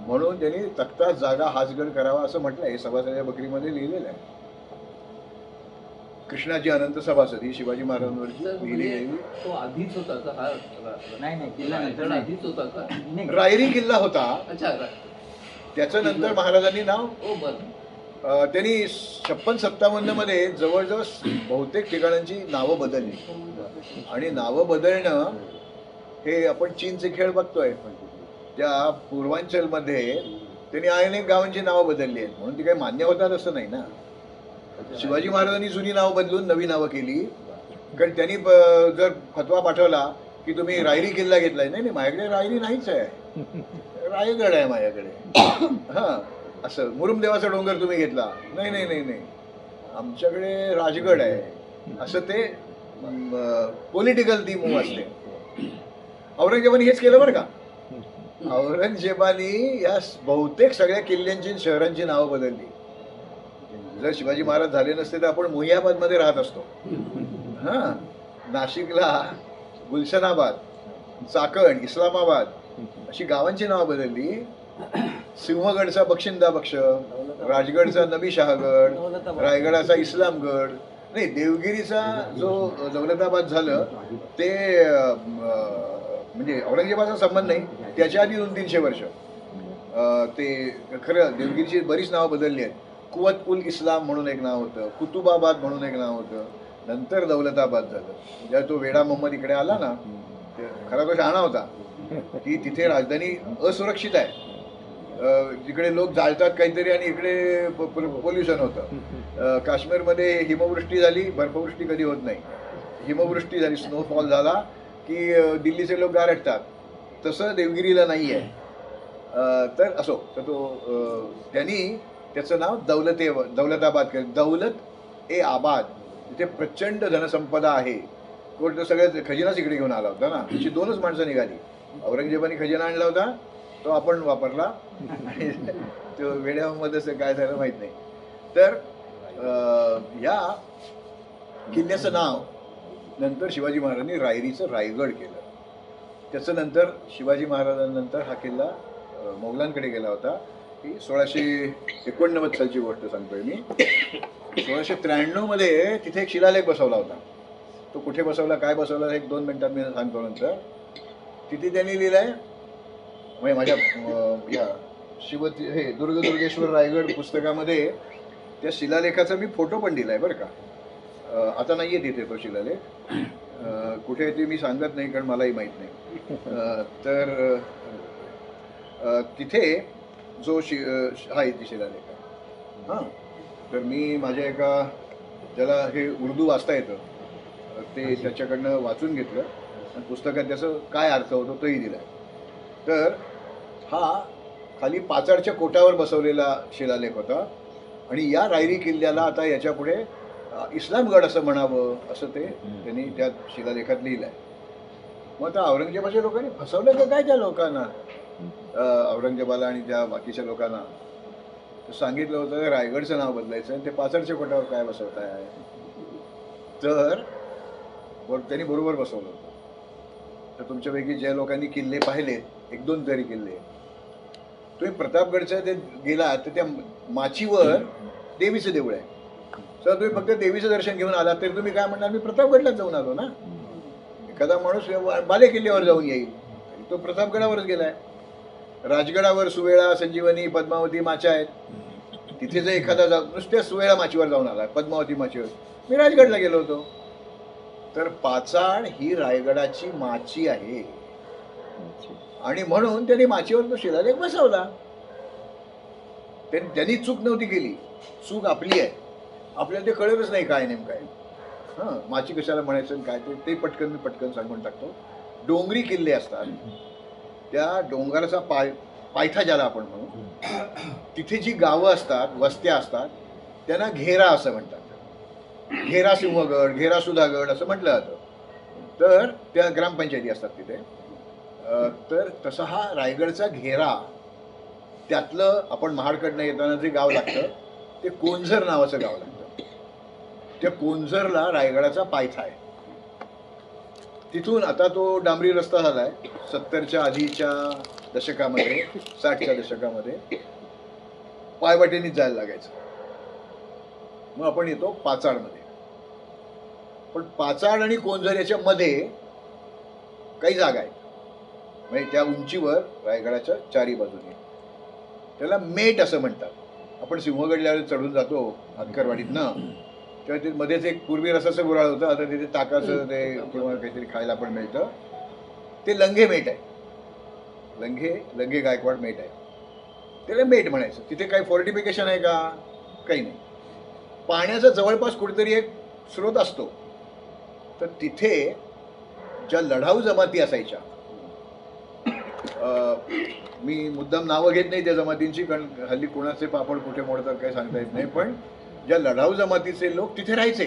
म्हणून त्यांनी तख्ताच जागा हाच गड करावा असं म्हटलं. हे सभासदाच्या बकरीमध्ये लिहिलेलं आहे. कृष्णाजी अनंत सभासद ही शिवाजी महाराजांवरची लिहिली गेली. तो आधीच होता का हा? नाही किल्ला आधीच होता का? रायरी किल्ला होता. अच्छा, त्याचं नंतर महाराजांनी नाव त्यांनी 56-57 मध्ये जवळजवळ बहुतेक ठिकाणांची नावं बदलली आणि नावं बदलणं हे आपण चीनचे खेळ बघतोय. त्या पूर्वांचलमध्ये त्यांनी अनेक गावांची नावं बदलली आहेत म्हणून ती काही मान्य होतात असं नाही ना. शिवाजी महाराजांनी जुनी नावं बदलून नवी नावं केली कारण त्यांनी जर फतवा पाठवला की तुम्ही रायरी किल्ला घेतलाय. नाही, माझ्याकडे रायरी नाहीच आहे, रायगड आहे माझ्याकडे. हां, असं मुरुमदेवाचा डोंगर तुम्ही घेतला, नाही, आमच्याकडे राजगड आहे. असं ते पॉलिटिकल ती मूव असते. औरंगजेबाने हेच केलं बरं का. औरंगजेबानी या बहुतेक सगळ्या किल्ल्यांची शहरांची नावं बदलली. जर शिवाजी महाराज झाले नसते तर आपण मुहियाबाद मध्ये राहत असतो. हा, नाशिकला गुलशनाबाद, चाकण, इस्लामाबाद अशी गावांची नावं बदलली. सिंहगडचा बक्षिंदा बक्ष, राजगडचा नबी शहागड, रायगडाचा इस्लामगड, नाही देवगिरीचा जो दौलताबाद झालं ते म्हणजे औरंगजेबाचा संबंध नाही, त्याच्या आधी 200-300 वर्ष ते खरं देवगिरीची बरीच नावं बदलली आहेत. कुवत उल इस्लाम म्हणून एक नाव होतं, कुतुबाबाद म्हणून एक नाव होतं, नंतर दौलताबाद झालं. जेव्हा तो वेडा मोहम्मद इकडे आला ना, खरा तो शहाणा होता की तिथे राजधानी असुरक्षित आहे, तिकडे लोक जाळतात काहीतरी आणि इकडे पोल्युशन होतं. काश्मीरमध्ये हिमवृष्टी झाली, बर्फवृष्टी कधी होत नाही, हिमवृष्टी झाली, स्नोफॉल झाला की दिल्लीचे लोक गारठतात, तसं देवगिरीला नाही आहे. तर असो, तर तो त्यांनी त्याचं नाव दौलताबाद केलं. दौलत ए आबाद, तिथे प्रचंड धनसंपदा आहे. कोण सगळ्यात खजिनाच इकडे घेऊन आला होता ना, त्याची 2च माणसं निघाली. औरंगजेबाने खजिना आणला होता, तो आपण वापरला, आणि तो वेड्यामध्ये काय झालं माहीत नाही. तर या किल्ल्याचं नाव नंतर शिवाजी महाराजांनी रायरीचं रायगड केलं. त्याचं नंतर शिवाजी महाराजांनंतर हा किल्ला मोगलांकडे गेला होता. ही 1689 सालची गोष्ट सांगतोय मी. 1693 मध्ये तिथे एक शिलालेख बसवला होता. तो कुठे बसवला, काय बसवला, 1-2 मिनिटात मी सांगतो नंतर. तिथे त्यांनी लिहिलंय, म्हणजे माझ्या या हे दुर्गेश्वर रायगड पुस्तकामध्ये त्या शिलालेखाचा मी फोटो पण दिलाय बरं का. आता नाहीये तिथे तो शिलालेख, कुठे ते मी सांगत नाही कारण मलाही माहीत नाही. तर तिथे जो हा ती शिलालेख आहे. हां, तर मी माझ्या एका ज्याला हे उर्दू वाचता येतं ते त्याच्याकडनं वाचून घेतलं आणि पुस्तकात त्याचं काय अर्थ होतो तोही दिला. तर हा खाली पाचाडच्या कोटावर बसवलेला शिलालेख होता आणि या रायरी किल्ल्याला आता याच्या पुढे इस्लामगड असं म्हणावं असं ते त्यांनी त्या शिलालेखात लिहिलं आहे. मग आता औरंगजेबाच्या लोकांनी फसवलं का काय त्या लोकांना, औरंगजेबाला आणि त्या बाकीच्या लोकांना सांगितलं होतं रायगडचं नाव बदलायचं आणि ते पाचाडच्या कोटावर काय बसवताय. तर त्यांनी बरोबर बसवलं होतं. तर तुमच्यापैकी ज्या लोकांनी किल्ले पाहिलेत, 1-2 तरी किल्ले, तुम्ही प्रतापगडच्या ते गेलात तर त्या माचीवर देवीचं देऊळ आहे. तर तुम्ही फक्त देवीचं दर्शन घेऊन आलात तरी तुम्ही काय म्हणणार, मी प्रतापगडलाच जाऊन आलो ना. एखादा माणूस बाले किल्ल्यावर जाऊन येईल, तो प्रतापगडावरच गेलाय. राजगडावर सुवेळा, संजीवनी, पद्मावती माच्या आहेत. तिथे जर एखादा नुसत्या सुवेळा माचीवर जाऊन आला, पद्मावती माचीवर, मी राजगडला गेलो होतो. तर पाचाड ही रायगडाची माची आहे आणि म्हणून त्यांनी माचीवर तो शिलालेख बसवला. त्यांनी चूक नव्हती केली, चूक आपली आहे. आपल्याला ते कळतच नाही काय नेमकं आहे. हां, माची कशाला म्हणायचं काय ते पटकन मी पटकन सांगून टाकतो. डोंगरी किल्ले असतात, त्या डोंगराचा पायथा ज्याला आपण म्हणू, तिथे जी गावं असतात, वस्त्या असतात, त्यांना घेरा असं म्हणतात. घेरा सिंहगड, घेरा सुधागड असं म्हटलं जातं. तर त्या ग्रामपंचायती असतात तिथे. तर तसा हा रायगडचा घेरा, त्यातलं आपण महाडकडनं येताना जे गाव लागतं ते कोंझर नावाचं गाव लागतं. त्या कोंझरला रायगडाचा पायथा आहे. तिथून आता तो डांबरी रस्ता झालाय. 70च्या आधीच्या दशकामध्ये, 60च्या दशकामध्ये पायवाटेनीच जायला लागायचं. मग आपण येतो पाचाडमध्ये. पण पाचाड आणि कोंझर याच्या मध्ये काही जागा आहेत, म्हणजे त्या उंचीवर रायगडाच्या चारी बाजूने. त्याला मेट असं म्हणतात. आपण सिंहगडला चढून जातो हातकरवाडीतनं, तेव्हा ते मध्येच एक पूर्वी रसाचं गुऱ्हाळ होतं, आता तिथे ताकाचं ते किंवा काहीतरी खायला पण मिळतं. ते लंघे मेट आहे. लंघे गायकवाड मेट आहे. त्याला मेट म्हणायचं. तिथे काही फोर्टिफिकेशन आहे का, काही नाही. पाण्याचा जवळपास कुठेतरी एक स्रोत असतो. तर तिथे ज्या लढाऊ जमाती असायच्या, मी मुद्दाम नावं घेत नाही त्या जमातींची, कारण हल्ली कोणाचे पापड कुठे मोडतात काही सांगता येत नाही, पण ज्या लढाऊ जमातीचे लोक तिथे राहायचे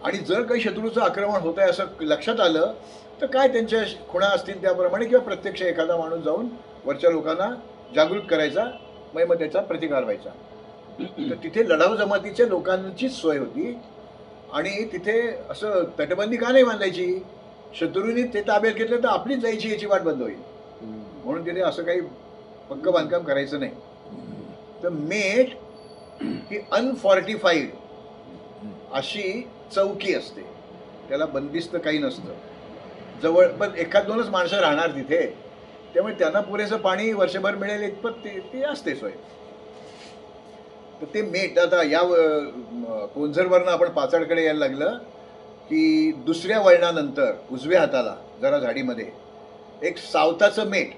आणि जर काही शत्रूचं आक्रमण होत आहे असं लक्षात आलं तर काय त्यांच्या खुणा असतील त्याप्रमाणे किंवा प्रत्यक्ष एखादा माणूस जाऊन वरच्या लोकांना जागृत करायचा, मग त्याचा प्रतिकार व्हायचा. तर तिथे लढाऊ जमातीच्या लोकांचीच सोय होती आणि तिथे असं तटबंदी का नाही बांधायची? शत्रूंनी ते ताब्यात घेतलं तर आपलीच जायची याची वाट बंद होईल, म्हणून तिथे असं काही पक्क बांधकाम करायचं नाही. तर मेट ही अनफॉर्टिफाईड अशी चौकी असते, त्याला बंदिस्त काही नसतं. जवळ पण एखाद दोनच माणसं राहणार तिथे, त्यामुळे त्यांना पुरेसं पाणी वर्षभर मिळेल इतपत ती असते सोय. तर ते मेट आता या कोंझरवरनं आपण पाचाडकडे यायला लागलं की दुसऱ्या वळणानंतर उजव्या हाताला जरा झाडीमध्ये एक सावताचं मेट,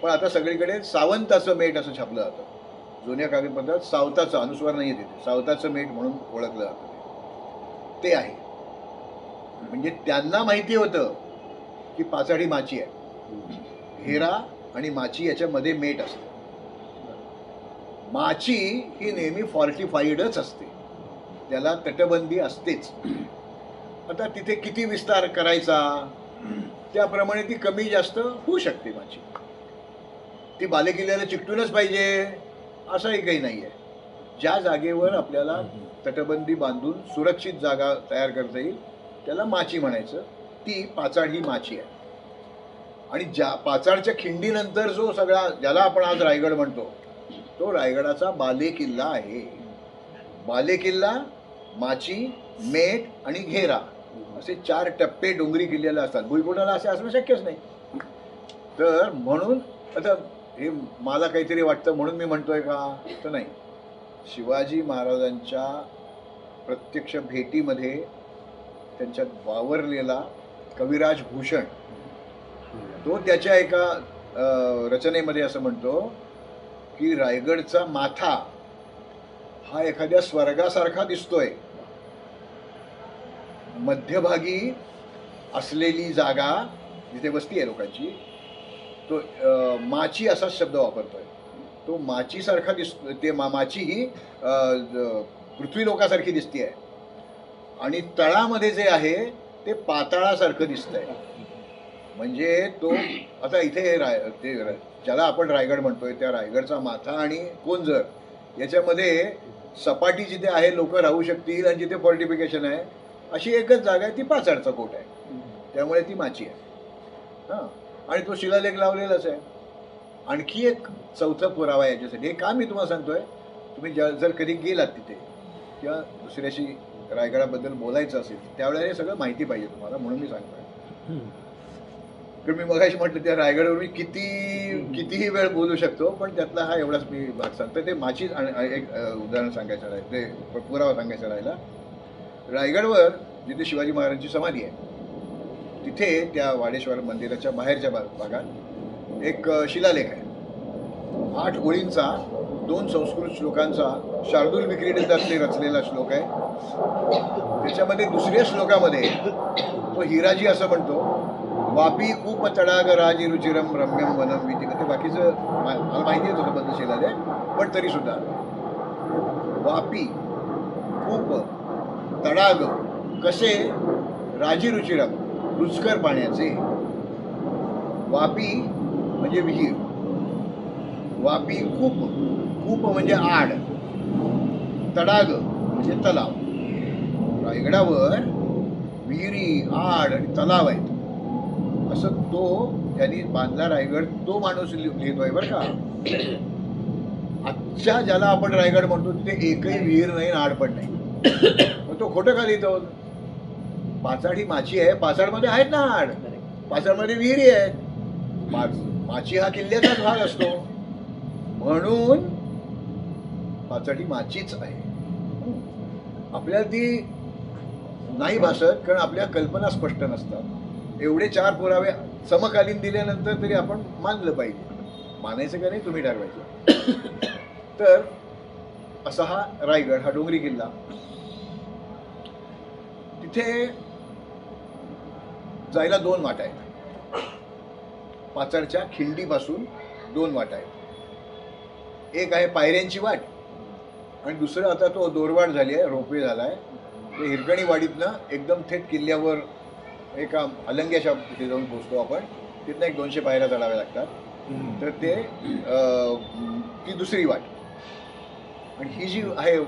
पण आता सगळीकडे सावंताचं मेट असं छापलं जातं. जुन्या कागदपत्रात सावताचं अनुस्वार नाही आहे तिथे, सावताचं मेट म्हणून ओळखलं जातं ते आहे. म्हणजे त्यांना माहिती होतं की पाचाडी माची आहे, घेरा आणि माची याच्यामध्ये मेट असतं. माची ही नेहमी फॉर्टिफाईडच असते, त्याला तटबंदी असतेच. आता तिथे किती विस्तार करायचा त्याप्रमाणे ती कमी जास्त होऊ शकते. माची ती बालेकिल्ल्याला चिकटूनच पाहिजे असंही काही नाही आहे. ज्या जागेवर आपल्याला तटबंदी बांधून सुरक्षित जागा तयार करता येईल त्याला माची म्हणायचं. ती पाचाड ही माची आहे. आणि ज्या पाचाडच्या खिंडीनंतर जो सगळा ज्याला आपण आज रायगड म्हणतो तो रायगडाचा बालेकिल्ला आहे. बालेकिल्ला, माची, मेट आणि घेरा असे 4 टप्पे डोंगरी किल्ल्याला असतात. भुईकोटाला असे असणं शक्यच नाही. तर म्हणून आता हे मला काहीतरी वाटतं म्हणून मी म्हणतोय का, तर नाही. शिवाजी महाराजांच्या प्रत्यक्ष भेटीमध्ये त्यांच्यात वावरलेला कविराज भूषण तो त्याच्या एका रचनेमध्ये असं म्हणतो की रायगडचा माथा हा एखाद्या स्वर्गासारखा दिसतोय. मध्यभागी असलेली जागा जिथे वस्ती आहे लोकांची तो माची असा शब्द वापरतोय. तो माचीसारखा दिसतो. ते माची ही पृथ्वी लोकासारखी दिसते आहे आणि तळामध्ये जे आहे ते पाताळासारखं दिसतंय. म्हणजे तो आता इथे ते ज्याला आपण रायगड म्हणतोय त्या रायगडचा माथा आणि कोंझर याच्यामध्ये सपाटी जिथे आहे लोक राहू शकतील आणि जिथे फॉर्टिफिकेशन आहे अशी एकच जागा आहे, ती पाचाडचा कोट आहे. त्यामुळे ती माची आहे. हां, आणि तो शिलालेख लावलेलाच आहे. आणखी एक चौथा पुरावा याच्यासाठी. हे का मी तुम्हाला सांगतोय, तुम्ही जर कधी गेलात तिथे किंवा दुसऱ्याशी रायगडाबद्दल बोलायचं असेल त्यावेळेला हे सगळं माहिती पाहिजे तुम्हाला, म्हणून मी सांगतोय. कारण मी मगाशी म्हटलं त्या रायगडवर मी कितीही वेळ बोलू शकतो, पण त्यातला हा एवढाच मी भाग सांगतो. ते माची एक उदाहरण सांगायचं राहिलं, ते पुरावा सांगायचा राहिला. रायगडवर जिथे शिवाजी महाराजांची समाधी आहे तिथे त्या वाडेश्वर मंदिराच्या बाहेरच्या भागात एक शिलालेख आहे. 8 ओळींचा 2 संस्कृत श्लोकांचा शार्दूल विक्रीडितातले रचलेला श्लोक आहे. त्याच्यामध्ये दुसऱ्या श्लोकामध्ये तो हिराजी असं म्हणतो, वापी कूप तडाग राजी रुचिरम रम्यम वनम विधी. ते बाकीचं मला माहिती आहे तुझं बद्दल शिलालेख, पण तरी सुद्धा वापी कूप तडाग कसे राजी रुचिरम रुचकर पाण्याचे. वापी म्हणजे विहीर, वापी कूप, कूप म्हणजे आड, तडाग म्हणजे तलाव. रायगडावर विहिरी, आड आणि तलाव आहेत असं तो त्यांनी बांधला रायगड. तो माणूस लिहितोय बरं का. आजच्या ज्याला आपण रायगड म्हणतो तिथे एकही विहीर नाही, आड पण नाही. मग तो खोटं का लिहितो? पाचाड ही माची आहे, पाचाडमध्ये आहेत ना आड, पाचाडमध्ये विहिरी आहेत. माची हा किल्ल्याचाच भाग असतो म्हणून पाचाड ही माचीच आहे. आपल्याला ती नाही भासत कारण आपल्या कल्पना स्पष्ट नसतात. एवढे 4 पुरावे समकालीन दिल्यानंतर तरी आपण मानलं पाहिजे. मानायचं का नाही तुम्ही ठरवायचं. तर असा हा रायगड, हा डोंगरी किल्ला. तिथे जायला 2 वाटा आहेत. पाचाडच्या खिंडीपासून 2 वाटा आहेत. एक आहे पायऱ्यांची वाट आणि दुसरं आता तो दोरवाट झाली आहे, रोपवे झाला आहे, ते हिरकणी वाडीतनं एकदम थेट किल्ल्यावर एका अलंग्याच्या तिथे जाऊन पोचतो आपण. तिथनं एक 200 पायऱ्या चढाव्या लागतात. तर ते ती दुसरी वाट. आणि ही जी आहे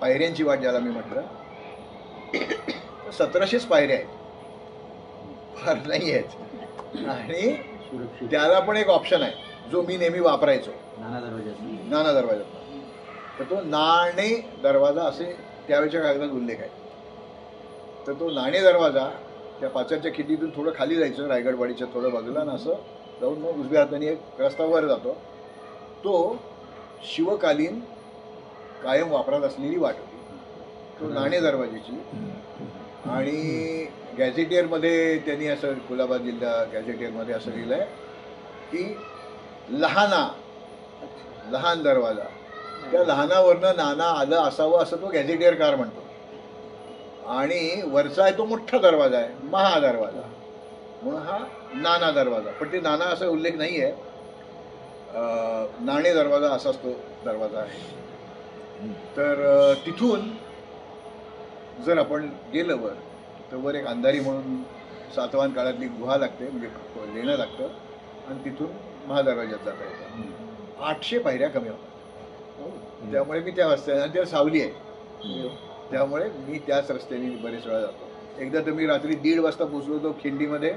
पायऱ्यांची वाट ज्याला मी म्हटलं, 1700 पायऱ्या आहेत, फार नाही आहेत. आणि त्याला पण एक ऑप्शन आहे जो मी नेहमी वापरायचो नाना दरवाजा. तर तो नाणे दरवाजा असे त्यावेळेच्या कागदात उल्लेख आहे. तर तो नाणे दरवाजा त्या पाचरच्या खिडकीतून थोडं खाली जायचं, रायगडवाडीच्या थोडं बाजूला, आणि असं जाऊन मग उजव्या हाताने एक रस्ता वर जातो. तो शिवकालीन कायम वापरात असलेली वाट होती, तो नाणे दरवाजाची. आणि गॅझेटियरमध्ये त्यांनी असं, कुलाबा जिल्हा गॅझेटियरमध्ये असं लिहिलं आहे की लहान दरवाजा. त्या लहानावरनं नाना आलं असावं असं तो गॅझेटियरकार म्हणतो. आणि वरचा आहे तो मोठा दरवाजा आहे, महादरवाजा, म्हणून हा नाना दरवाजा. पण ते नाना असा उल्लेख नाही आहे. नाणे दरवाजा असाच तो दरवाजा आहे. तर तिथून जर आपण गेलं वर, तर वर एक अंधारी म्हणून सातवाहन काळातली गुहा लागते, म्हणजे लेणं लागतं, आणि तिथून महादरवाज्यात जाता येतं. 800 पायऱ्या कमी होतात. त्यामुळे मी त्या रस्त्याने, त्या सावली आहे त्यामुळे मी त्याच रस्त्याने बरेच वेळा जातो. एकदा तर मी रात्री 1:30 वाजता पोचलो होतो खिंडीमध्ये.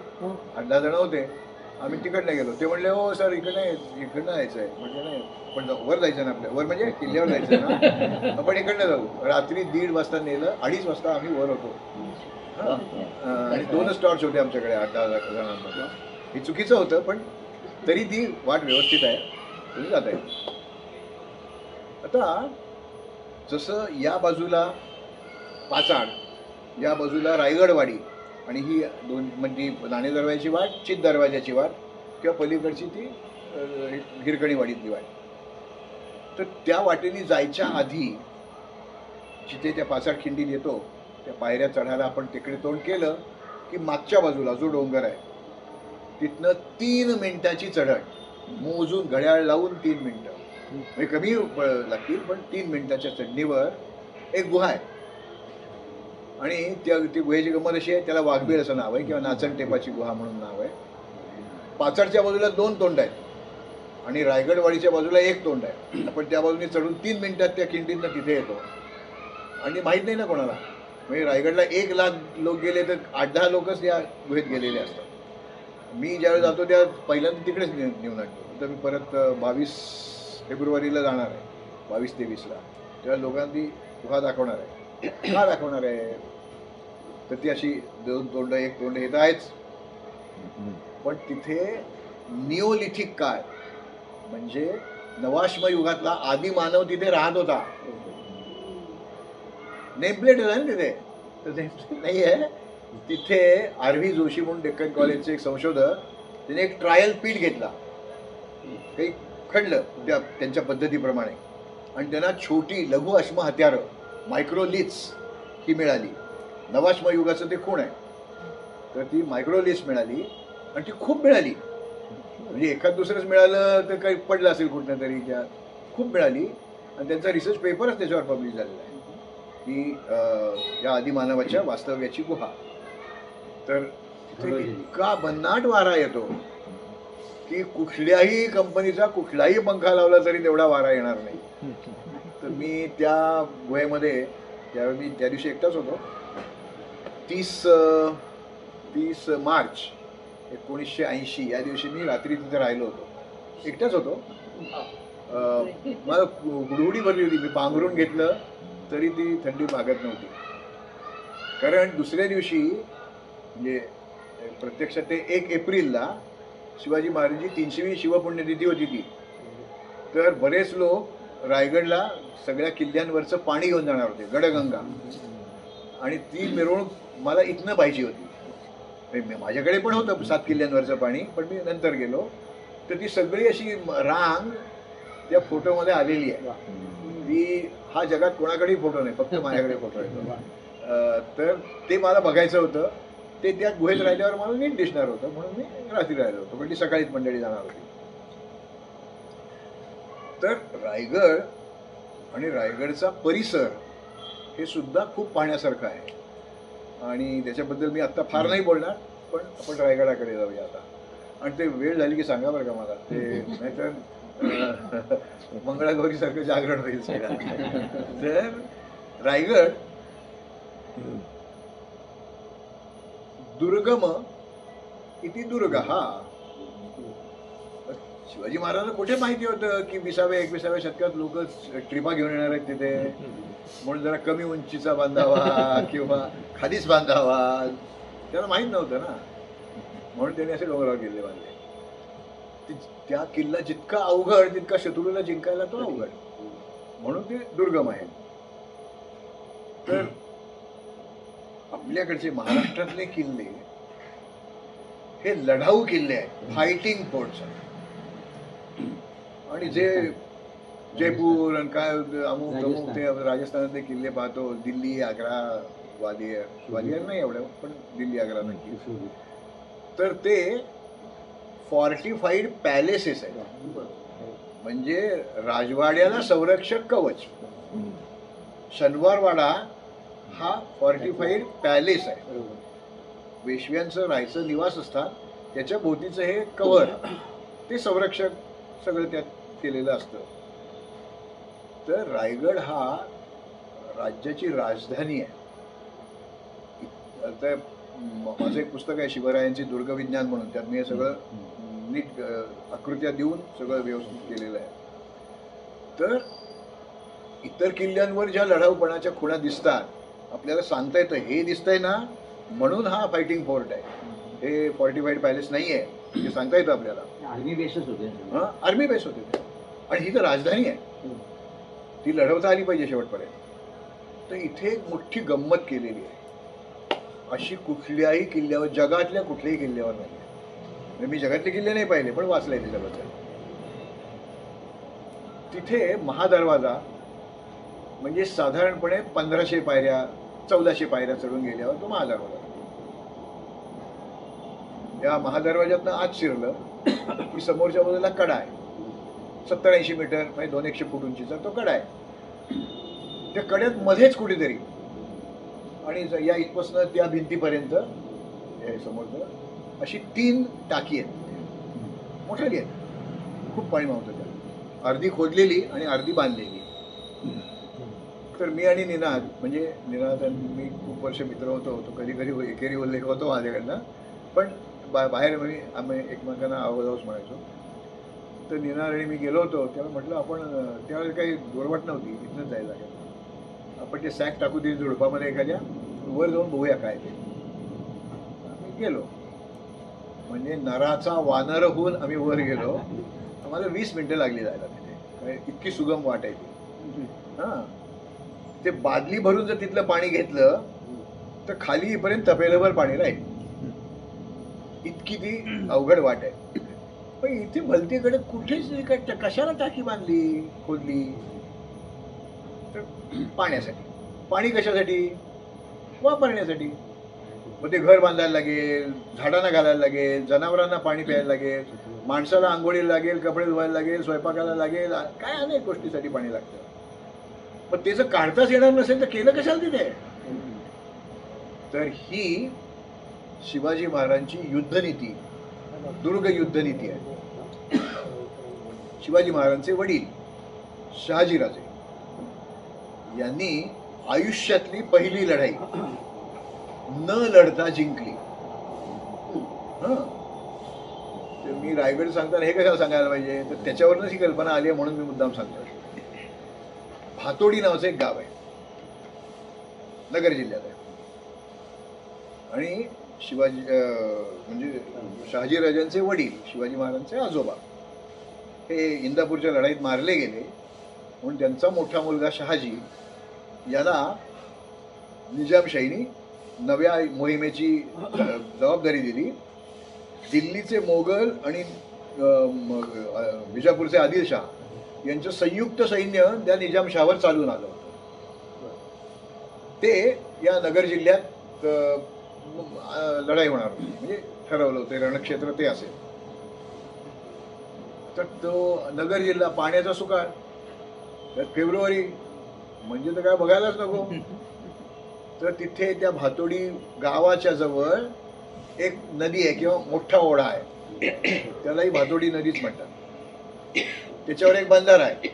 8-10 जण होते, आम्ही तिकडनं गेलो. ते म्हणले हो सर इकडनं यायचं आहे. म्हणजे नाही, पण वर जायचं ना, आपल्या वर म्हणजे किल्ल्यावर जायचं ना, आपण इकडनं जाऊ. रात्री 1:30 वाजता नेलं, 2:30 वाजता आम्ही वर होतो. आणि 2च टॉर्च होते आमच्याकडे 8-10 जणांमध्ये. हे चुकीचं होतं, पण तरी ती वाट व्यवस्थित आहे, तुम्ही जाता येईल. आता जसं या बाजूला पाचाड, या बाजूला रायगडवाडी, आणि ही दोन म्हणजे नाणे दरवाजाची वाट, चित दरवाजाची वाट, किंवा पलीकडची ती हिरकणीवाडीतली वाट. तर त्या वाटेने जायच्या आधी जिथे त्या पाचाड खिंडीत येतो, त्या पायऱ्या चढायला आपण तिकडे तोंड केलं की मागच्या बाजूला जो डोंगर आहे तिथनं 3 मिनिटाची चढण, मोजून घड्याळ लावून 3 मिनिटं, म्हणजे कमी लागतील, पण 3 मिनिटाच्या चढणीवर एक गुहा आहे. आणि ती गुहेची गंमत अशी आहे, त्याला वाघबीळ असं नाव आहे, किंवा नाचण टेपाची गुहा म्हणून नाव आहे. पाचाडच्या बाजूला 2 तोंड आहेत, आणि रायगडवाडीच्या बाजूला 1 तोंड आहे. आपण त्या बाजूने चढून 3 मिनिटात त्या खिंडीतनं तिथे येतो. आणि माहीत नाही ना कोणाला, म्हणजे रायगडला 1 लाख लोक गेले तर 8-10 लोकच या गुहेत गेलेले असतात. मी ज्यावेळी जातो त्या पहिल्यांदा तिकडेच नेऊन आणतो. तर मी परत 22 फेब्रुवारीला जाणार आहे, 22-23ला. तेव्हा लोकांनी गुहा दाखवणार आहे. का दाखवणार आहे, तर ती अशी 2 तोंड 1 तोंड येत आहेच. पण तिथे निओलिथिक काळ, म्हणजे नवाश्म युगातला आदी मानव तिथे राहत होता. नेमप्लेट आहे ना तिथे, तर नेमप्लेट नाही आहे तिथे. आर.व्ही. जोशी म्हणून डेक्कन कॉलेजचे एक संशोधक, त्याने एक ट्रायल पीठ घेतला, काही खणलं त्यांच्या पद्धतीप्रमाणे, आणि त्यांना छोटी लघु अश्म हत्यारं, मायक्रोलिथ्स ही मिळाली. नवाश्म युगाचं ते खूण आहे, तर ती मायक्रोलिथ्स मिळाली, आणि ती खूप मिळाली. म्हणजे एखाद दुसरंच मिळालं तर काही पडलं असेल कुठनं तरी, त्या खूप मिळाली. आणि त्यांचा रिसर्च पेपरच त्याच्यावर पब्लिश झालेला आहे की या आदिमानवाच्या वास्तव्याची गुहा. तर तिथे इतका भन्नाट वारा येतो की कुठल्याही कंपनीचा कुठलाही पंखा लावला तरी तेवढा वारा येणार नाही. तर मी त्या गुहेमध्ये, त्यावेळी मी त्या दिवशी एकटाच होतो. 30 मार्च 1980 या दिवशी मी रात्री तिथे राहिलो होतो, एकटाच होतो. मला गुडगुडी भरली होती, मी पांघरून घेतलं तरी ती थंडी भागत नव्हती. कारण दुसऱ्या दिवशी, म्हणजे प्रत्यक्षात ते 1 एप्रिलला शिवाजी महाराजांची 300वी शिवपुण्यतिथी होती ती. तर बरेच लोक रायगडला सगळ्या किल्ल्यांवरचं पाणी घेऊन जाणार होते, गडगंगा, आणि ती मिरवणूक मला इथनं पाहिजे होती. माझ्याकडे पण होतं 7 किल्ल्यांवरचं पाणी, पण मी नंतर गेलो. तर ती सगळी अशी रांग त्या फोटोमध्ये आलेली आहे. ती हा जगात कोणाकडेही फोटो नाही, फक्त माझ्याकडे फोटो आहे. तर ते मला बघायचं होतं. ते त्या गुहेत राहिल्यावर मला नीट दिसणार होतं, म्हणून मी रात्री राहिलो होतो, पण ती सकाळीच मंडळी जाणार होती. तर रायगड आणि रायगडचा परिसर हे सुद्धा खूप पाहण्यासारखं आहे आणि त्याच्याबद्दल मी आत्ता फार नाही बोलणार, पण आपण रायगडाकडे जाऊया आता. आणि ते वेळ झाली की सांगा बरं का मला, ते नाहीतर मंगळागौरीसारखं जागरण होईल सगळं. तर रायगड दुर्गम किती दुर्ग हा. शिवाजी महाराजांना कुठे माहिती होतं की 20व्या-21व्या शतकात लोक ट्रिपा घेऊन येणार आहेत तिथे, म्हणून जरा कमी उंचीचा बांधावा किंवा खालीच बांधावा, त्याला माहीत नव्हतं ना. म्हणून त्यांनी असे डोंगरावर किल्ले बांधले. त्या किल्ला जितका अवघड तितका शत्रूला जिंकायला तो अवघड, म्हणून ते दुर्गम आहे. तर आपल्याकडचे महाराष्ट्रातले किल्ले हे लढाऊ किल्ले आहेत, फायटिंग फोर्ट्स. आणि जे जयपूर आणि काय अमुक अमुक ते राजस्थानातले किल्ले पाहतो, दिल्ली, आग्रा, ग्वालियर नाही एवढं, पण दिल्ली, आग्रा नक्की, तर ते फॉर्टिफाईड पॅलेसेस आहेत. म्हणजे राजवाड्याला संरक्षक कवच. शनिवारवाडा हा फॉर्टिफाईड पॅलेस आहे, पेशव्यांचं राहायचं निवासस्थान, त्याच्या भोवतीचं हे कव्हर, ते संरक्षक सगळं त्यात केलेलं असतं. तर रायगड हा राज्याची राजधानी आहे. आता माझं एक पुस्तक आहे शिवरायांची दुर्गविज्ञान म्हणून, त्यात मी हे सगळं नीट आकृत्या देऊन सगळं व्यवस्थित केलेलं आहे. तर इतर किल्ल्यांवर ज्या लढाऊपणाच्या खुणा दिसतात, आपल्याला सांगता येतं हे दिसतंय ना म्हणून हा फायटिंग फोर्ट आहे, हे फॉर्टिफाईड पॅलेस नाही आहे, हे सांगता येतं आपल्याला. आर्मी बेसच होते. हां, आर्मी बेस होते ते. आणि ही तर राजधानी आहे, ती लढवता आली पाहिजे शेवटपर्यंत. तर इथे एक मोठी गंमत केलेली आहे, अशी कुठल्याही किल्ल्यावर, जगातल्या कुठल्याही किल्ल्यावर नाही. म्हणजे मी जगातले किल्ले नाही पाहिले, पण वाचले त्याच्याबद्दल. तिथे महादरवाजा म्हणजे साधारणपणे 1500 पायऱ्या 1400 पायऱ्या चढून गेल्यावर तो महादरवाजा. या महादरवाज्यातनं आत शिरलं की समोरच्या बाजूला कडा आहे, 70-80 मीटर म्हणजे 200 फूट उंचीचा तो कडा आहे. त्या कड्यात मध्येच कुठेतरी, आणि या इथपासून त्या भिंतीपर्यंत समोरचं अशी 3 टाकी आहेत, मोठ्याली आहेत, खूप पाणी मावतं त्यात, अर्धी खोदलेली आणि अर्धी बांधलेली. तर मी आणि निनाद, म्हणजे निनाद आणि मी खूप वर्ष मित्र होतो, तो कधी कधी एकेरी उल्लेख होतो माझ्याकडनं, पण बाहेर म्हणजे आम्ही एकमेकांना आवाजावच म्हणायचो. तर निनाद आणि मी गेलो होतो, त्यावेळी म्हटलं आपण, त्यावेळेस काही गोरवाट नव्हती, इथनंच जायला लागेल, आपण ते सॅक टाकू दिली झुडपामध्ये एखाद्या, वर जाऊन बघूया काय ते. आम्ही गेलो, म्हणजे नराचा वानर होऊन आम्ही वर गेलो. आम्हाला 20 मिनिटं लागली जायला तिथे, इतकी सुगम वाट आहे ती. हां, ते बादली भरून जर तिथलं पाणी घेतलं तर खाली येईपर्यंत तपेलभर पाणी राहील, इतकी ती अवघड वाट आहे. पण इथे भलतीकडे कुठेच कशाला टाकी बांधली, खोदली? तर पाण्यासाठी. पाणी कशासाठी? वापरण्यासाठी. मग ते घर बांधायला लागेल, झाडांना घालायला लागेल, जनावरांना पाणी प्यायला लागेल, माणसाला आंघोळीला लागेल, कपडे धुवायला लागेल, स्वयंपाकाला लागेल, काय अनेक गोष्टीसाठी पाणी लागतं. पण ते जर काढताच येणार नसेल तर केलं कशाला तिथे? तर ही शिवाजी महाराजांची युद्धनीती, दुर्ग युद्धनीती आहे. शिवाजी महाराजांचे वडील शहाजीराजे यांनी आयुष्यातली पहिली लढाई न लढता जिंकली. तर मी रायगड सांगताना हे कशाला सांगायला पाहिजे, तर त्याच्यावरच ही कल्पना आली आहे म्हणून मी मुद्दाम सांगतो. भातोडी नावाचं एक गाव आहे, नगर जिल्ह्यात आहे. आणि शिवाजी म्हणजे शहाजीराजांचे वडील, शिवाजी महाराजांचे आजोबा, हे इंदापूरच्या लढाईत मारले गेले. म्हणून त्यांचा मोठा मुलगा शहाजी याला निजामशाहीने नव्या मोहिमेची जबाबदारी दिली. दिल्लीचे मोगल आणि विजापूरचे आदिलशाह यांचं संयुक्त सैन्य त्या निजामशाहवर चालून आलं होतं. ते या नगर जिल्ह्यात लढाई होणार होती, म्हणजे ठरवलं होतं रणक्षेत्र ते असेल. तर तो नगर जिल्हा पाण्याचा सुकाळ, त्यात फेब्रुवारी, म्हणजे तर काय बघायलाच नको. तर तिथे त्या भातोडी गावाच्या जवळ एक नदी आहे किंवा मोठा ओढा आहे, त्यालाही भातोडी नदीच म्हणतात. त्याच्यावर एक बंधारा आहे,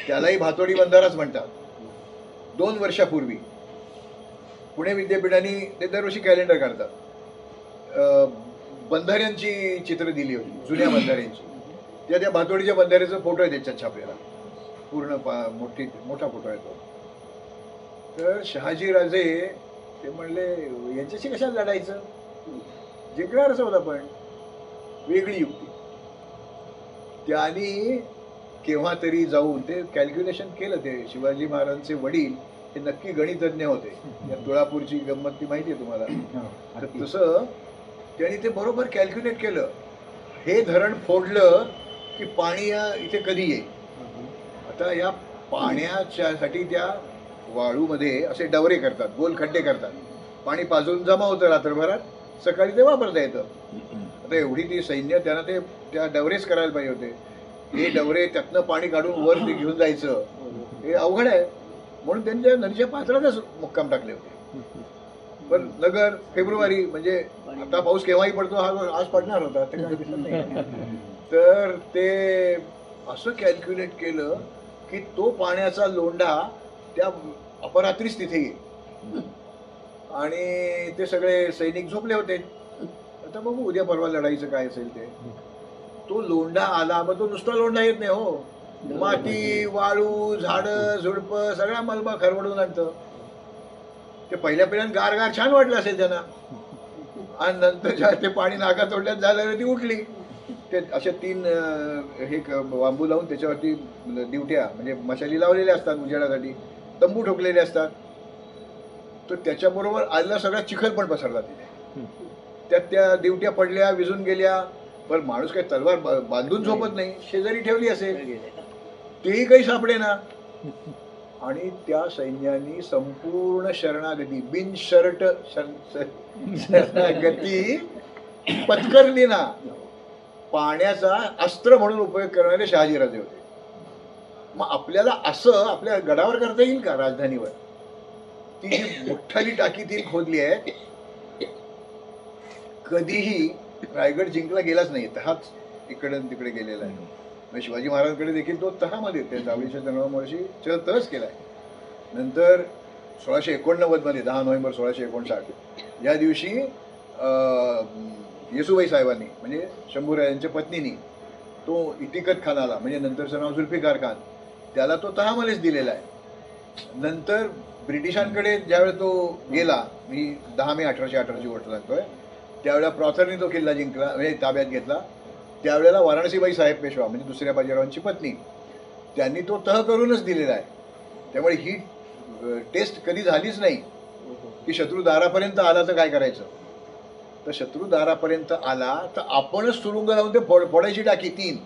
त्यालाही भातोडी बंधाराच म्हणतात. 2 वर्षापूर्वी पुणे विद्यापीठाने ते दरवर्षी कॅलेंडर काढतात, बंधाऱ्यांची चित्र दिली होती, जुन्या बंधाऱ्यांची. त्या भातोडीच्या बंधाऱ्याचा फोटो आहे त्याच्यात छापलेला, पूर्ण मोठा फोटो आहे तो. तर शहाजीराजे ते म्हणले यांच्याशी कशाला लढायचं, जिंकणारच होता. पण वेगळी युक्ती त्यांनी केव्हा तरी जाऊन ते कॅल्क्युलेशन केलं. ते शिवाजी महाराजांचे वडील हे नक्की गणितज्ञ होते. या तुळापूरची गंमत ती माहिती आहे तुम्हाला. तर तसं त्यांनी ते बरोबर कॅल्क्युलेट केलं. हे धरण फोडलं की पाणी इथे कधी येईल. आता या पाण्याच्यासाठी त्या वाळूमध्ये असे डवरे करतात, गोल खड्डे करतात, पाणी पाजून जमा होतं रात्रभरात, सकाळी ते वापरता येतं. आता एवढी ती सैन्य त्यांना ते त्या डवरेच करायला पाहिजे होते. हे डवरे त्यातनं पाणी काढून वर ते घेऊन जायचं हे अवघड आहे, म्हणून त्यांच्या नदीच्या पात्रातच मुक्काम टाकले होते. पण नगर फेब्रुवारी म्हणजे आता पाऊस केव्हाही पडतो, हा आज पडणार होता ते काय दिसत नाही. तर ते असं कॅल्क्युलेट केलं की तो पाण्याचा लोंढा त्या अपरात्रीच तिथे येईल. आणि ते सगळे सैनिक झोपले होते. आता बघू उद्या परवा लढाईचं काय असेल ते. तो लोंढा आला, मग तो नुसता लोंढा येत नाही हो, माती, वाळू, झाडं, झुडपं सगळा मलबा खरवडून आणतं. ते पहिल्या गार गार छान वाटलं असेल त्यांना, आणि नंतर जेव्हा ते पाणी नाका तोडल्यात झालं ती उठली. ते अशा 3 हे बांबू लावून त्याच्यावरती दिवट्या म्हणजे मशाली लावलेल्या असतात, उजेडासाठी तंबू ठोकलेले असतात. तर त्याच्याबरोबर आजला सगळा चिखल पण पसरला तिथे. त्यात त्या दिवट्या पडल्या, विजून गेल्या. पण माणूस काही तलवार बांधून झोपत नाही, शेजारी ठेवली असेल, तेही काही सापडे ना. आणि त्या सैन्यानी संपूर्ण शरणागती, बिनशर्ट शरणागती पत्करली ना. पाण्याचा अस्त्र म्हणून उपयोग करणारे शहाजीराजे होते. मग आपल्याला असं आपल्या गडावर करता येईल का, राजधानीवर? ती जी मोठाली टाकी ती खोदली आहे, कधीही रायगड जिंकला गेलाच नाही. तहाच इकडे तिकडे गेलेला आहे. शिवाजी महाराजांकडे देखील तो तहामध्ये त्या जावळीच्या जन्मामुळे तहच केलाय. नंतर 1689 मध्ये 10 नोव्हेंबर 1659 या दिवशी येसुबाई साहेबांनी म्हणजे शंभूराजांच्या पत्नीनी तो इतिकत खानाला म्हणजे नंतरचं नाव जुल्फिकार खान त्याला तो तहामध्येच दिलेला आहे. नंतर ब्रिटिशांकडे ज्यावेळेस तो गेला, मी 10 मे 1818ची गोष्ट सांगतोय, त्यावेळेला प्रॉथरनी तो किल्ला जिंकला म्हणजे ताब्यात घेतला. त्यावेळेला वाराणसीबाई साहेब पेशवा म्हणजे दुसऱ्या बाजीरावांची पत्नी, त्यांनी तो तह करूनच दिलेला आहे. त्यामुळे ही टेस्ट कधी झालीच नाही की शत्रू दारापर्यंत आला तर काय करायचं. तर शत्रू दारापर्यंत आला तर आपणच सुरुंग लावून ते फोडायची टाकी 3,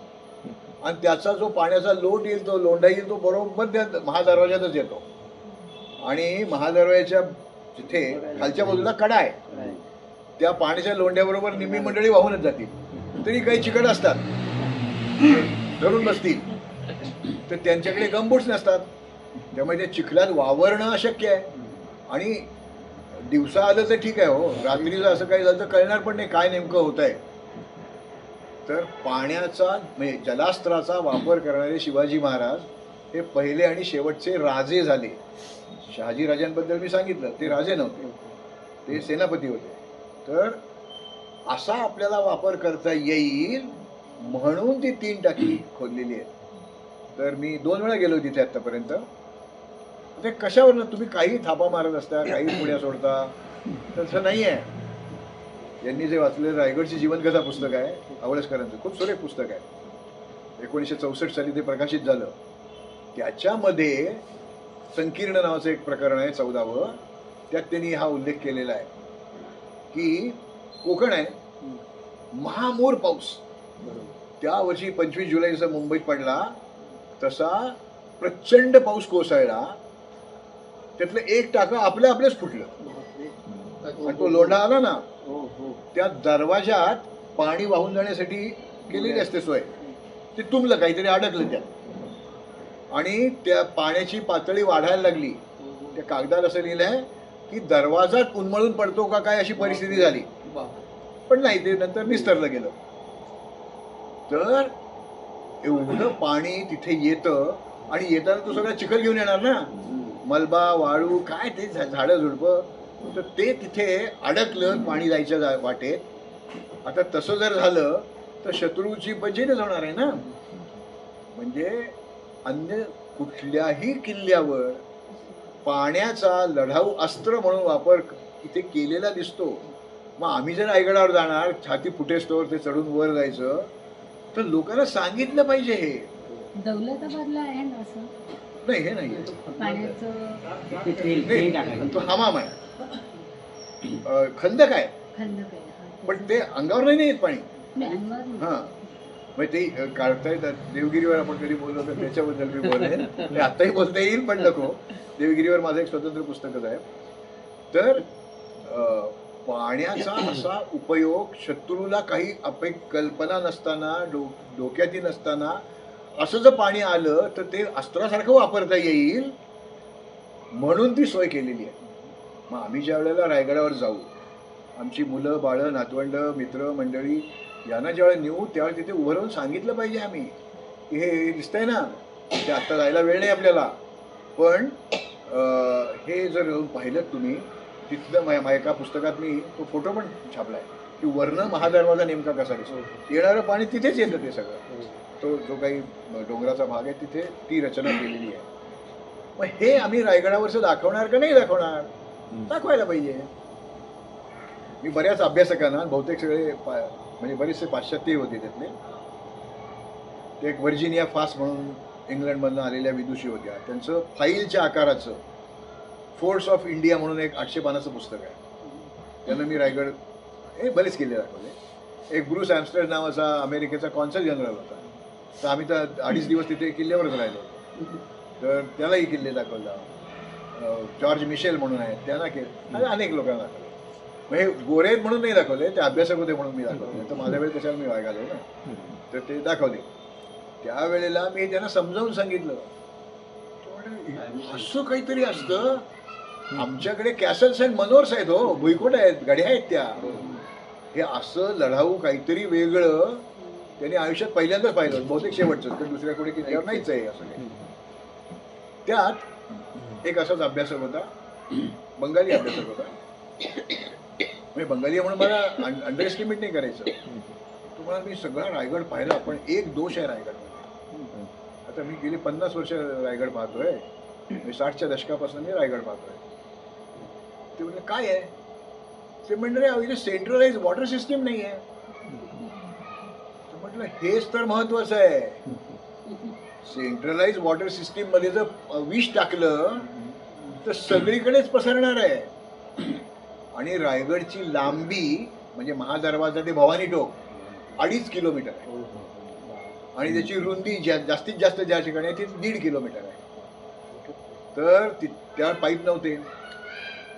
आणि त्याचा जो पाण्याचा लोट येईल, तो लोंढा येईल, तो बरोबर त्या महादरवाज्यातच येतो. आणि महादरवाज्याच्या जिथे खालच्या बाजूला कडा आहे, त्या पाण्याच्या लोंढ्याबरोबर निम्मी मंडळी वाहूनच जातील. तरी काही चिकट असतात, धरून बसतील, तर त्यांच्याकडे गमबूट्स नसतात. त्यामुळे ते चिखलात वावरणं अशक्य आहे. आणि दिवसा आलं तर ठीक आहे हो, रात्रीचं असं काही झालं तर कळणार पण नाही काय नेमकं होत आहे. तर पाण्याचा म्हणजे जलास्त्राचा वापर करणारे शिवाजी महाराज हे पहिले आणि शेवटचे राजे झाले. शहाजी राजांबद्दल मी सांगितलं, ते राजे नव्हते, ते सेनापती होते. तर असा आपल्याला वापर करता येईल म्हणून ती 3 टाकी खोदलेली आहे. तर मी 2 वेळा गेलो तिथे आतापर्यंत. ते कशावरनं तुम्ही काही थापा मारत असता, काही पुण्या सोडता, तसं नाही आहे. यांनी जे वाचलेलं रायगडची जीवनकथा पुस्तक आहे आवळसकरांचं, खूप सुरेख पुस्तक आहे. 1964 साली ते प्रकाशित झालं. त्याच्यामध्ये संकीर्ण नावाचं एक प्रकरण आहे 14वं. त्यात त्यांनी हा उल्लेख केलेला आहे की कोकण आहे, महामूर पाऊस त्या वर्षी 25 जुलै जसा मुंबईत पडला तसा प्रचंड पाऊस कोसळला. त्यातलं एक टाकं आपलेच फुटलं आणि तो लोंढा आला ना, त्या दरवाजात पाणी वाहून जाण्यासाठी केलेली असते सोय, ते तुंबलं, काहीतरी अडकलं त्यात. आणि त्या पाण्याची पातळी वाढायला लागली. त्या कागदात असं लिहिलंय की दरवाजाच उन्मळून पडतो का काय अशी परिस्थिती झाली. पण नाही, ते नंतर निस्तरलं गेलं. तर एवढं पाणी तिथे येतं आणि येताना तो सगळा चिखल घेऊन येणार ना, मलबा वाळू काय ते झाडं झुडपं, तर ते तिथे अडकलं पाणी जायच्या वाटेत. आता तसं जर झालं तर शत्रूची बजेटच होणार आहे ना. म्हणजे अन्य कुठल्याही किल्ल्यावर पाण्याचा लढाऊ अस्त्र म्हणून वापर इथे केलेला दिसतो. मग आम्ही जर रायगडावर जाणार, छाती फुटेस्तोवर ते चढून वर जायचं, तर लोकांना सांगितलं पाहिजे. हे दौलताबादला आहे ना असं? नाही, हे नाही, पाण्याचं तो हमाम आहे, खंदक आहे, पण ते अंगावर नाही येत पाणी. हा, मग ते काढतायत. देवगिरीवर आपण कधी बोललो तर त्याच्याबद्दल मी बोलेन, आताही बोलता येईल पण नको. देवगिरीवर माझं एक स्वतंत्र पुस्तकच आहे. तर पाण्याचा असा उपयोग शत्रूला काही कल्पना नसताना, डोक्याती नसताना असं जर पाणी आलं तर ते अस्त्रासारखं वापरता येईल म्हणून ती सोय केलेली आहे. मग आम्ही ज्या वेळेला रायगडावर जाऊ, आमची मुलं बाळं नातवंड मित्र मंडळी यांना ज्यावेळेला नेऊ त्यावेळेला तिथे उभं राहून सांगितलं पाहिजे आम्ही की हे दिसतंय ना, ते आत्ता जायला वेळ नाही आपल्याला, पण हे जर पाहिलं तुम्ही तिथलं माझ्या एका पुस्तकात मी तो फोटो पण छापलाय की वर्ण महादरवाजा नेमका कसा दिसतो. येणारं पाणी तिथेच येतं ते सगळं. तो जो काही डोंगराचा भाग आहे तिथे ती रचना केलेली आहे. मग हे आम्ही रायगडावरचं दाखवणार का नाही दाखवणार? दाखवायला पाहिजे. मी बऱ्याच अभ्यासकांना, बहुतेक सगळे म्हणजे बरेचसे पाश्चात्य होते त्यातले, ते एक व्हर्जिनिया फास म्हणून इंग्लंडमधून आलेल्या विदुषी होत्या, त्यांचं फाईलच्या आकाराचं फोर्स ऑफ इंडिया म्हणून एक 800 पानाचं पुस्तक आहे. त्यांना मी रायगड हे बरेच किल्ले दाखवले. एक ब्रूस ॲम्स्टर नावाचा अमेरिकेचा कॉन्सल जनरल होता, तर आम्ही तर 2.5 दिवस तिथे किल्ल्यावरच राहिलो, तर त्यालाही किल्ले दाखवला. जॉर्ज मिशेल म्हणून आहेत, त्यांना केलं, अनेक लोकांना दाखवले. मग हे गोरे म्हणून नाही दाखवले, ते अभ्यासक होते म्हणून मी दाखवले, तर माझ्या वेळ कशाला मी वाय घालव ना, तर ते दाखवले. त्यावेळेला मी त्यांना समजावून सांगितलं, असं काहीतरी असतं. आमच्याकडे कॅसल्स अँड मनोर्स आहेत, हो भुईकोट आहेत, गड्या आहेत त्या. हे असं लढाऊ काहीतरी वेगळं त्यांनी आयुष्यात पहिल्यांदाच पाहिलं, बहुतेक शेवटचं, तर दुसऱ्या कोणी किल्ल्यावर नाहीच आहे असं काही. त्यात एक असाच अभ्यासक होता, बंगाली अभ्यासक होता. म्हणजे बंगाली म्हणून मला अंडर एस्टिमेट नाही करायचं. तुम्हाला मी सगळा रायगड पाहिला, पण एक दोष आहे रायगडमध्ये. आता मी गेली 50 वर्ष रायगड पाहतोय, 60च्या दशकापासून मी रायगड पाहतोय. ते म्हणजे काय आहे, ते म्हणले इथे सेंट्रलाइज वॉटर सिस्टीम नाही आहे. म्हटलं हेच तर महत्वाचं आहे. सेंट्रलाइज वॉटर सिस्टीम मध्ये जर विष टाकलं तर सगळीकडेच पसरणार आहे. आणि रायगडची लांबी म्हणजे महादरवाजा ते भवानी टोक 2.5 किलोमीटर आहे, आणि त्याची रुंदी जास्तीत जास्त ज्या ठिकाणी आहे ती 1.5 किलोमीटर आहे. तर त्या पाईप नव्हते,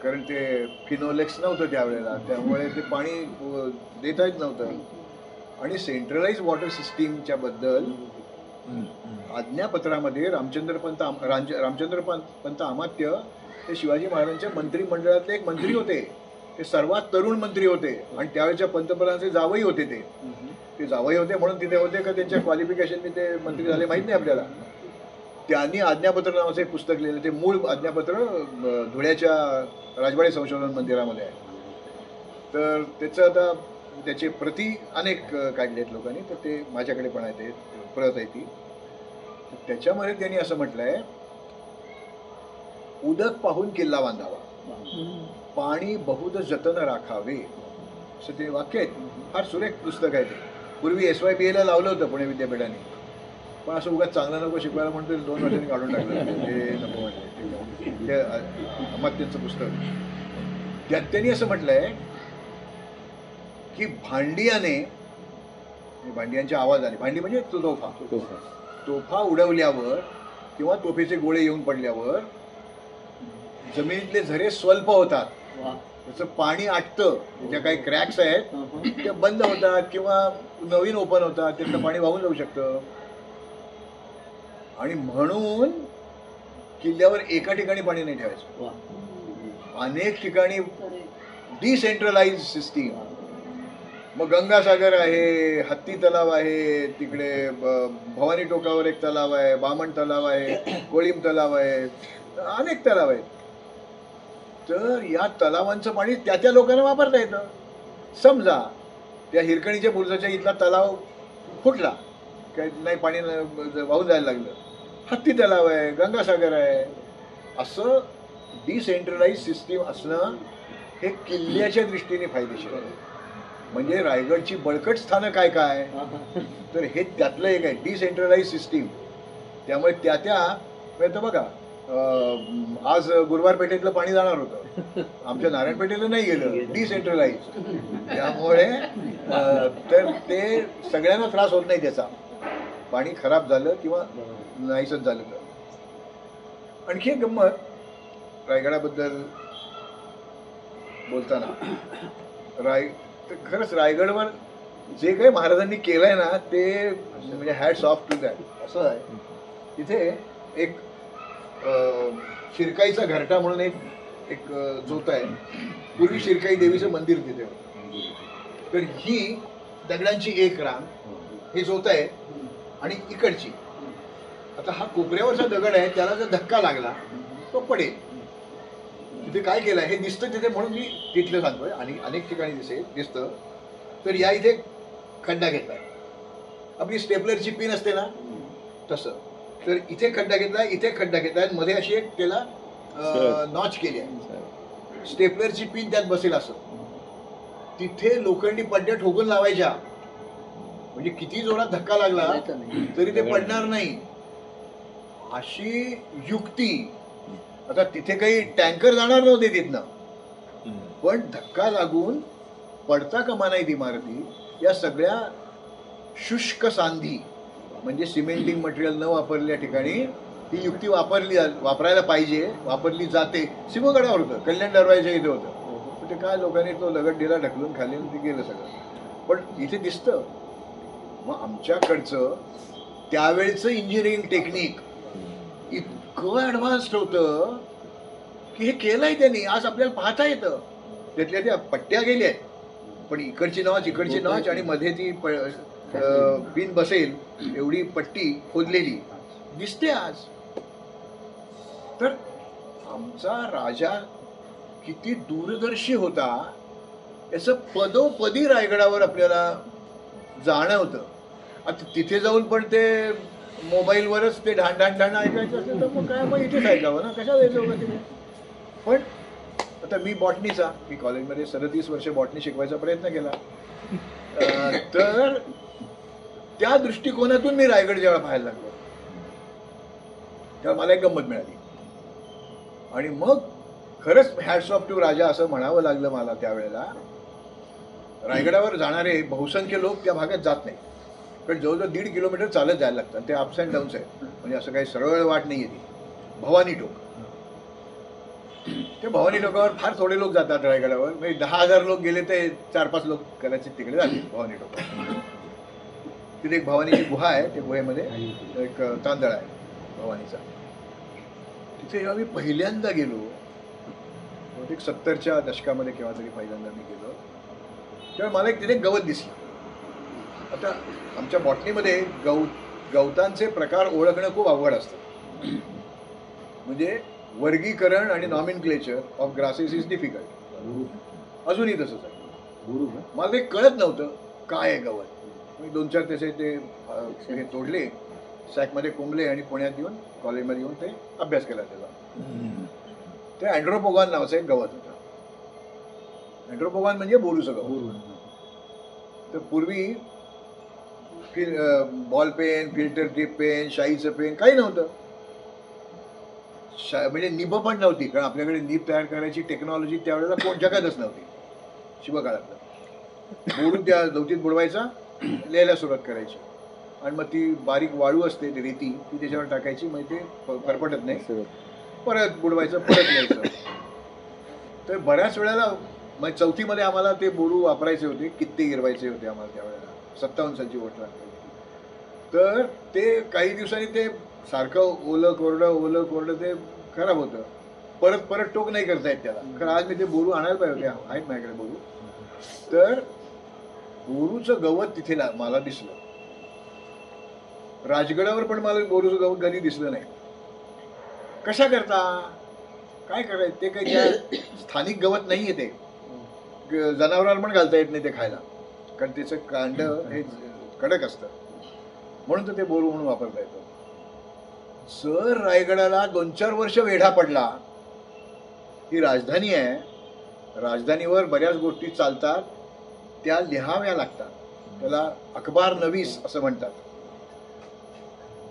कारण ते फिनोलेक्स नव्हतं त्यावेळेला, त्यामुळे ते पाणी देता येत नव्हतं. आणि सेंट्रलाइज वॉटर सिस्टीमच्या बद्दल आज्ञापत्रामध्ये रामचंद्र पंत अमात्य ते शिवाजी महाराजांच्या मंत्रिमंडळातले एक मंत्री होते. ते सर्वात तरुण मंत्री होते आणि त्यावेळेच्या पंतप्रधानाचे जावई होते. ते जावई होते म्हणून तिथे होते का त्यांच्या क्वालिफिकेशनने ते मंत्री झाले माहीत नाही आपल्याला. त्यांनी आज्ञापत्र नावाचं एक पुस्तक लिहिलं. ते मूळ आज्ञापत्र धुळ्याच्या राजवाडे संशोधन मंदिरामध्ये आहे. तर त्याचं आता त्याचे प्रती अनेक काढलेत लोकांनी, तर ते माझ्याकडे पण आहे, ते प्रत आहे ती. त्याच्यामध्ये त्यांनी असं म्हटलंय, उदक पाहून किल्ला बांधावा, पाणी बहुत जतन राखावे, असं ते वाक्य आहे. फार सुरेख पुस्तक आहे ते. पूर्वी SYPA लावलं होतं पुणे विद्यापीठाने, पण असं उगाच चांगलं नको शिकवायला म्हणतो 2 वर्षांनी काढून टाकलं. ते नको म्हटलं, ते अमात्यांचं पुस्तक. त्यात त्यांनी असं म्हटलंय की भांडियांच्या आवाजाने, भांडी म्हणजे तोफा उडवल्यावर किंवा तोफेचे गोळे येऊन पडल्यावर जमिनीतले झरे स्वल्प होतात, त्याचं पाणी आटतं, ज्या काही क्रॅक्स आहेत ते बंद होतात किंवा नवीन ओपन होतात, त्यातलं पाणी वाहून जाऊ शकतं. आणि म्हणून किल्ल्यावर एका ठिकाणी पाणी नाही ठेवायचं, अनेक ठिकाणी डिसेंट्रलाइज सिस्टीम. मग गंगासागर आहे, हत्ती तलाव आहे, तिकडे भवानी टोकावर एक तलाव आहे, बामण तलाव आहे, कोळीम तलाव आहे, अनेक तलाव आहेत. तर या तलावांचं पाणी त्या त्या लोकांना वापरता येतं. समजा त्या हिरकणीच्या बुरुजाच्या इथला तलाव फुटला, काही नाही पाणी वाहून जायला लागलं, हत्ती तलाव आहे, गंगासागर आहे, असं डिसेंट्रलाइज सिस्टीम असणं हे किल्ल्याच्या दृष्टीने फायदेशीर आहे. म्हणजे रायगडची बळकट स्थानं काय काय, तर हे त्यातलं एक आहे, डिसेंट्रलाइज सिस्टीम. त्यामुळे त्या त्या बघा, आज गुरुवार पेठेतलं पाणी जाणार होतं, आमच्या नारायण पेठेला नाही गेलं, डिसेंट्रलाइज. त्यामुळे तर ते सगळ्यांना त्रास होत नाही त्याचा, पाणी खराब झालं किंवा नाहीसच झालं तर. आणखी एक गंमत रायगडाबद्दल बोलताना, खरंच रायगडवर जे काही महाराजांनी केलंय ना ते म्हणजे हॅट्स ऑफ टू दॅट. असं आहे, तिथे एक शिरकाईचा घरटा म्हणून एक जोत आहे. पूर्वी शिरकाई देवीचं मंदिर तिथे होतं. तर ही दगडांची एक रांग ही जोत आहे आणि इकडची, आता हा कोपऱ्यावरचा दगड आहे, त्याला जर धक्का लागला तो पडेल. तिथे काय केलं आहे हे दिसतं तिथे, म्हणून मी तिथलं सांगतोय आणि अनेक ठिकाणी दिसतं. तर या इथे खड्डा घेतलाय, आपली स्टेपलरची पिन असते ना तसं. तर इथे खड्डा घेतलाय, इथे खड्डा घेतलाय, मध्ये अशी एक त्याला नॉच केली आहे, स्टेपलरची पिन त्यात बसेल असं. तिथे लोखंडी पट्ट्या ठोकून लावायच्या, म्हणजे किती जोरात धक्का लागला तरी ते पडणार नाही, अशी युक्ती. आता तिथे काही टँकर जाणार नव्हते तिथनं, पण धक्का लागून पडता कामा नाहीत इमारती. या सगळ्या शुष्क सांधी म्हणजे सिमेंटिंग मटेरियल न वापरलेल्या ठिकाणी ही युक्ती वापरायला पाहिजे, वापरली जाते. सिंहगडावर होतं, कल्याण दरवाजाच्या इथे होतं, ते काय लोकांनी तो दगड दिला ढकलून खाली, ते गेलं सगळं. पण इथे दिसतं. मग आमच्याकडचं त्यावेळचं इंजिनिअरिंग टेक्निक इतकं ॲडव्हान्स्ड होतं की हे केलंय त्यांनी, आज आपल्याला पाहता येतं. त्यातल्या त्या पट्ट्या गेल्या आहेत, पण इकडची नॉच आणि मध्ये ती पिन बसेल एवढी पट्टी खोदलेली दिसते आज. तर आमचा राजा किती दूरदर्शी होता याचं पदोपदी रायगडावर आपल्याला जाणवतं. आता तिथे जाऊन पण ते मोबाईलवरच ते ढाण ऐकायचं असेल तर मग काय, मग इथेच ऐकावं ना, कशा जायचं का तिथे. पण आता मी बॉटनीचा, मी कॉलेजमध्ये 37 वर्ष बॉटनी शिकवायचा प्रयत्न केला. तर त्या दृष्टिकोनातून मी रायगड जेव्हा पाहायला लागलो तेव्हा मला एक गंमत मिळाली. आणि मग खरंच हॅट्स ऑफ टू राजा असं म्हणावं लागलं मला त्यावेळेला. रायगडावर जाणारे बहुसंख्य लोक त्या भागात जात नाही, कारण जवळजवळ 1.5 किलोमीटर चालत जायला लागतात. ते अप्स अँड डाऊन्स आहेत, म्हणजे असं काही सरळ वाट नाही आहे ती. भवानी टोक, ते भवानी टोकावर फार थोडे लोक जातात रायगडावर, म्हणजे 10,000 लोक गेले तर 4-5 लोक कदाचित तिकडे जातील भवानी टोकावर. तिथे एक भवानीची गुहा आहे, त्या गुहेमध्ये एक तांदळा आहे भवानीचा. तिथे जेव्हा मी पहिल्यांदा गेलो, बहुतेक 70च्या दशकामध्ये केव्हा तरी पहिल्यांदा मी गेलो, तेव्हा मला एक तिथे गवत दिसलं. आता आमच्या बॉटनीमध्ये गवतांचे प्रकार ओळखणं खूप अवघड असतं, म्हणजे वर्गीकरण आणि nomenclature of grasses is difficult. अजूनही तसंच आहे. मला ते कळत नव्हतं काय आहे गवत. मी 2-4 त्याचे ते तोडले, सॅकमध्ये कोंबले आणि पुण्यात येऊन कॉलेजमध्ये येऊन ते अभ्यास केला त्याचा. ते अँड्रोपोगॉन नावाचं एक गवत होतं. अँड्रोपोगॉन म्हणजे बोरूचं गवत. तर पूर्वी ball pen, filter tip pen, शाईचं पेन काही नव्हतं, म्हणजे निब पण नव्हती, कारण आपल्याकडे निब तयार करायची टेक्नॉलॉजी त्यावेळेला कोण जगातच नव्हती शिवकाळातलं. बोलून त्या गवतीत बुडवायचा, लिहायला सुरुवात करायची, आणि मग ती बारीक वाळू असते ती रेती, ती त्याच्यावर टाकायची, म्हणजे ते फरफटत नाही, परत बुडवायचं, परत लिहायचं. तर बऱ्याच वेळेला मग 4थीमध्ये आम्हाला ते बोरू वापरायचे होते, कित्ते गिरवायचे होते आम्हाला त्यावेळेला. 57 सालची गोष्ट. तर ते काही दिवसांनी ते सारखं ओलं कोरडं ते खराब होतं. परत परत टोक नाही करता येत त्याला. कारण आज मी ते बोरू आणायला पाहिजे होते, आहेत माझ्याकडे बोरू. तर बोरूचं गवत तिथे मला दिसलं. राजगडावर पण मला बोरूचं गवत कधी दिसलं नाही. कशा करता, काय करायचं ते, काही त्या स्थानिक गवत नाही आहे ते. जनावरांना पण घालता येत नाही ते खायला, कारण त्याचं कांड हे कडक असतं, म्हणून तर ते बोरू म्हणून वापरता येतं. जर रायगडाला 2-4 वर्ष वेढा पडला, ही राजधानी आहे, राजधानीवर बऱ्याच गोष्टी चालतात, त्या लिहाव्या लागतात. त्याला अखबार नवीस असं म्हणतात.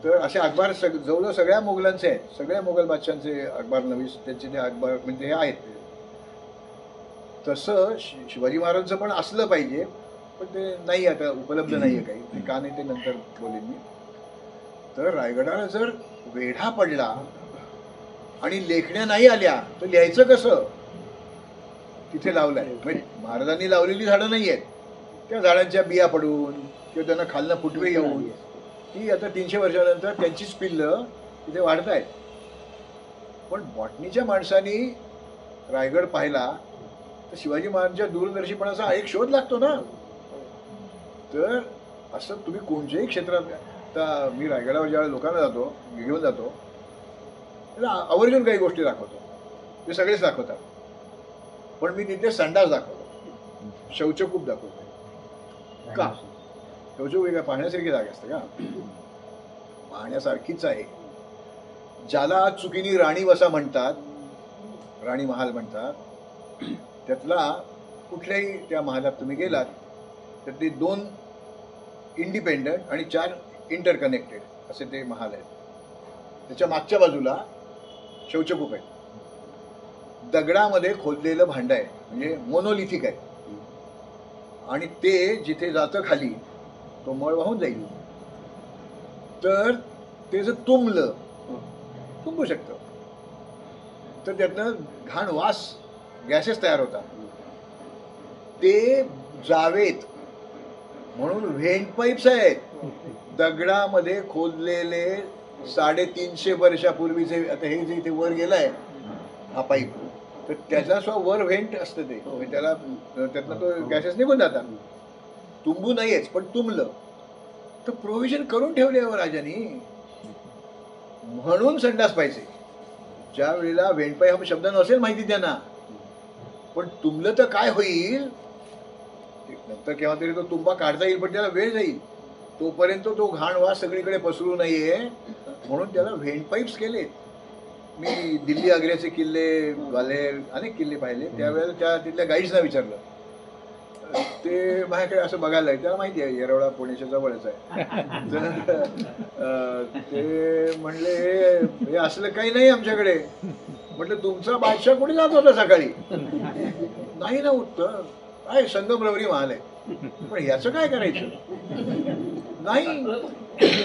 तर असे अखबार जवळजवळ सगळ्या मोगलांचे आहेत, सगळ्या मोगल बादशांचे अखबार नवीस, त्यांचे ते अखबार म्हणजे हे आहेत. तसं शिवाजी महाराजांचं पण असलं पाहिजे, पण ते नाही, आता उपलब्ध नाही आहे काही, का नाही ते नंतर बोलेन मी. तर रायगडाला जर वेढा पडला आणि लेखण्या नाही आल्या तर लिहायचं कसं. तिथे लावलंय, म्हणजे महाराजांनी लावलेली झाडं नाही आहेत, त्या झाडांच्या बिया पडून किंवा त्यांना खालनं फुटवे येऊन ती आता 300 वर्षानंतर त्यांचीच पिल्लं तिथे वाढत आहेत. पण बॉटनीच्या माणसांनी रायगड पाहिला तर शिवाजी महाराजांच्या दूरदर्शीपणाचा एक शोध लागतो ना. तर असं तुम्ही कोणत्याही क्षेत्रात, आता मी रायगडावर ज्या लोकांना जातो, घेऊन जातो, त्याला आवर्जून काही गोष्टी दाखवतो, ते सगळेच दाखवतात. पण मी तिथे संडास दाखवतो, शौचकूप दाखवतो. का शौचकूप काय पाहण्यासारखी जागा असते का? पाहण्यासारखीच आहे. ज्याला आज चुकीने राणी वसा म्हणतात, राणी महाल म्हणतात, त्यातला कुठल्याही त्या महालात तुम्ही गेलात तर ते 2 इंडिपेंडंट आणि 4 इंटरकनेक्टेड असे ते महाल आहेत. त्याच्या मागच्या बाजूला शौचकूप आहे, दगडामध्ये खोदलेलं भांड आहे, म्हणजे मोनोलिथिक आहे, आणि ते जिथे जातं खाली तो मळ वाहून जाईल. तर ते जर तुंबू शकतं तर त्यातनं घाण वास, गॅसेस तयार होतात. ते जावेत म्हणून व्हेंट पाईप्स आहेत, दगडामध्ये खोदलेले 350 वर्षापूर्वीचे. आता हे जे इथे वर गेलाय हा पाईप, तर त्याचा वर व्हेंट असतं, ते त्याला त्यातनं तो गॅसेस निघून जातात. तुंबू नाहीयेच, पण तुंबलं तर प्रोव्हिजन करून ठेवले राजांनी. म्हणून संडास पाहिजे. ज्या वेळेला व्हेंट पाईप हा शब्द नसेल माहिती त्यांना, पण तुंबलं तर काय होईल नंतर केव्हा तरी तो तुंबा काढता येईल, पण त्याला वेळ जाईल. तोपर्यंत तो घाण वास सगळीकडे पसरू नये म्हणून त्याला व्हेंट पाईप्स केलेत. मी दिल्ली आग्र्याचे किल्ले, ग्वाल्हेर अनेक किल्ले पाहिले. त्यावेळेला त्या तिथल्या गाईड्सना विचारलं, ते माझ्याकडे असं बघायला आहे, त्याला माहिती आहे येरवडा पुण्याच्या जवळच आहे. तर ते म्हणले हे असलं काही नाही आमच्याकडे. म्हटलं तुमचा बादशाह कुठे जात होता सकाळी? नाही ना उत्तर, काय संगमरवरी महाल आहे, पण याचं काय करायचं? नाही,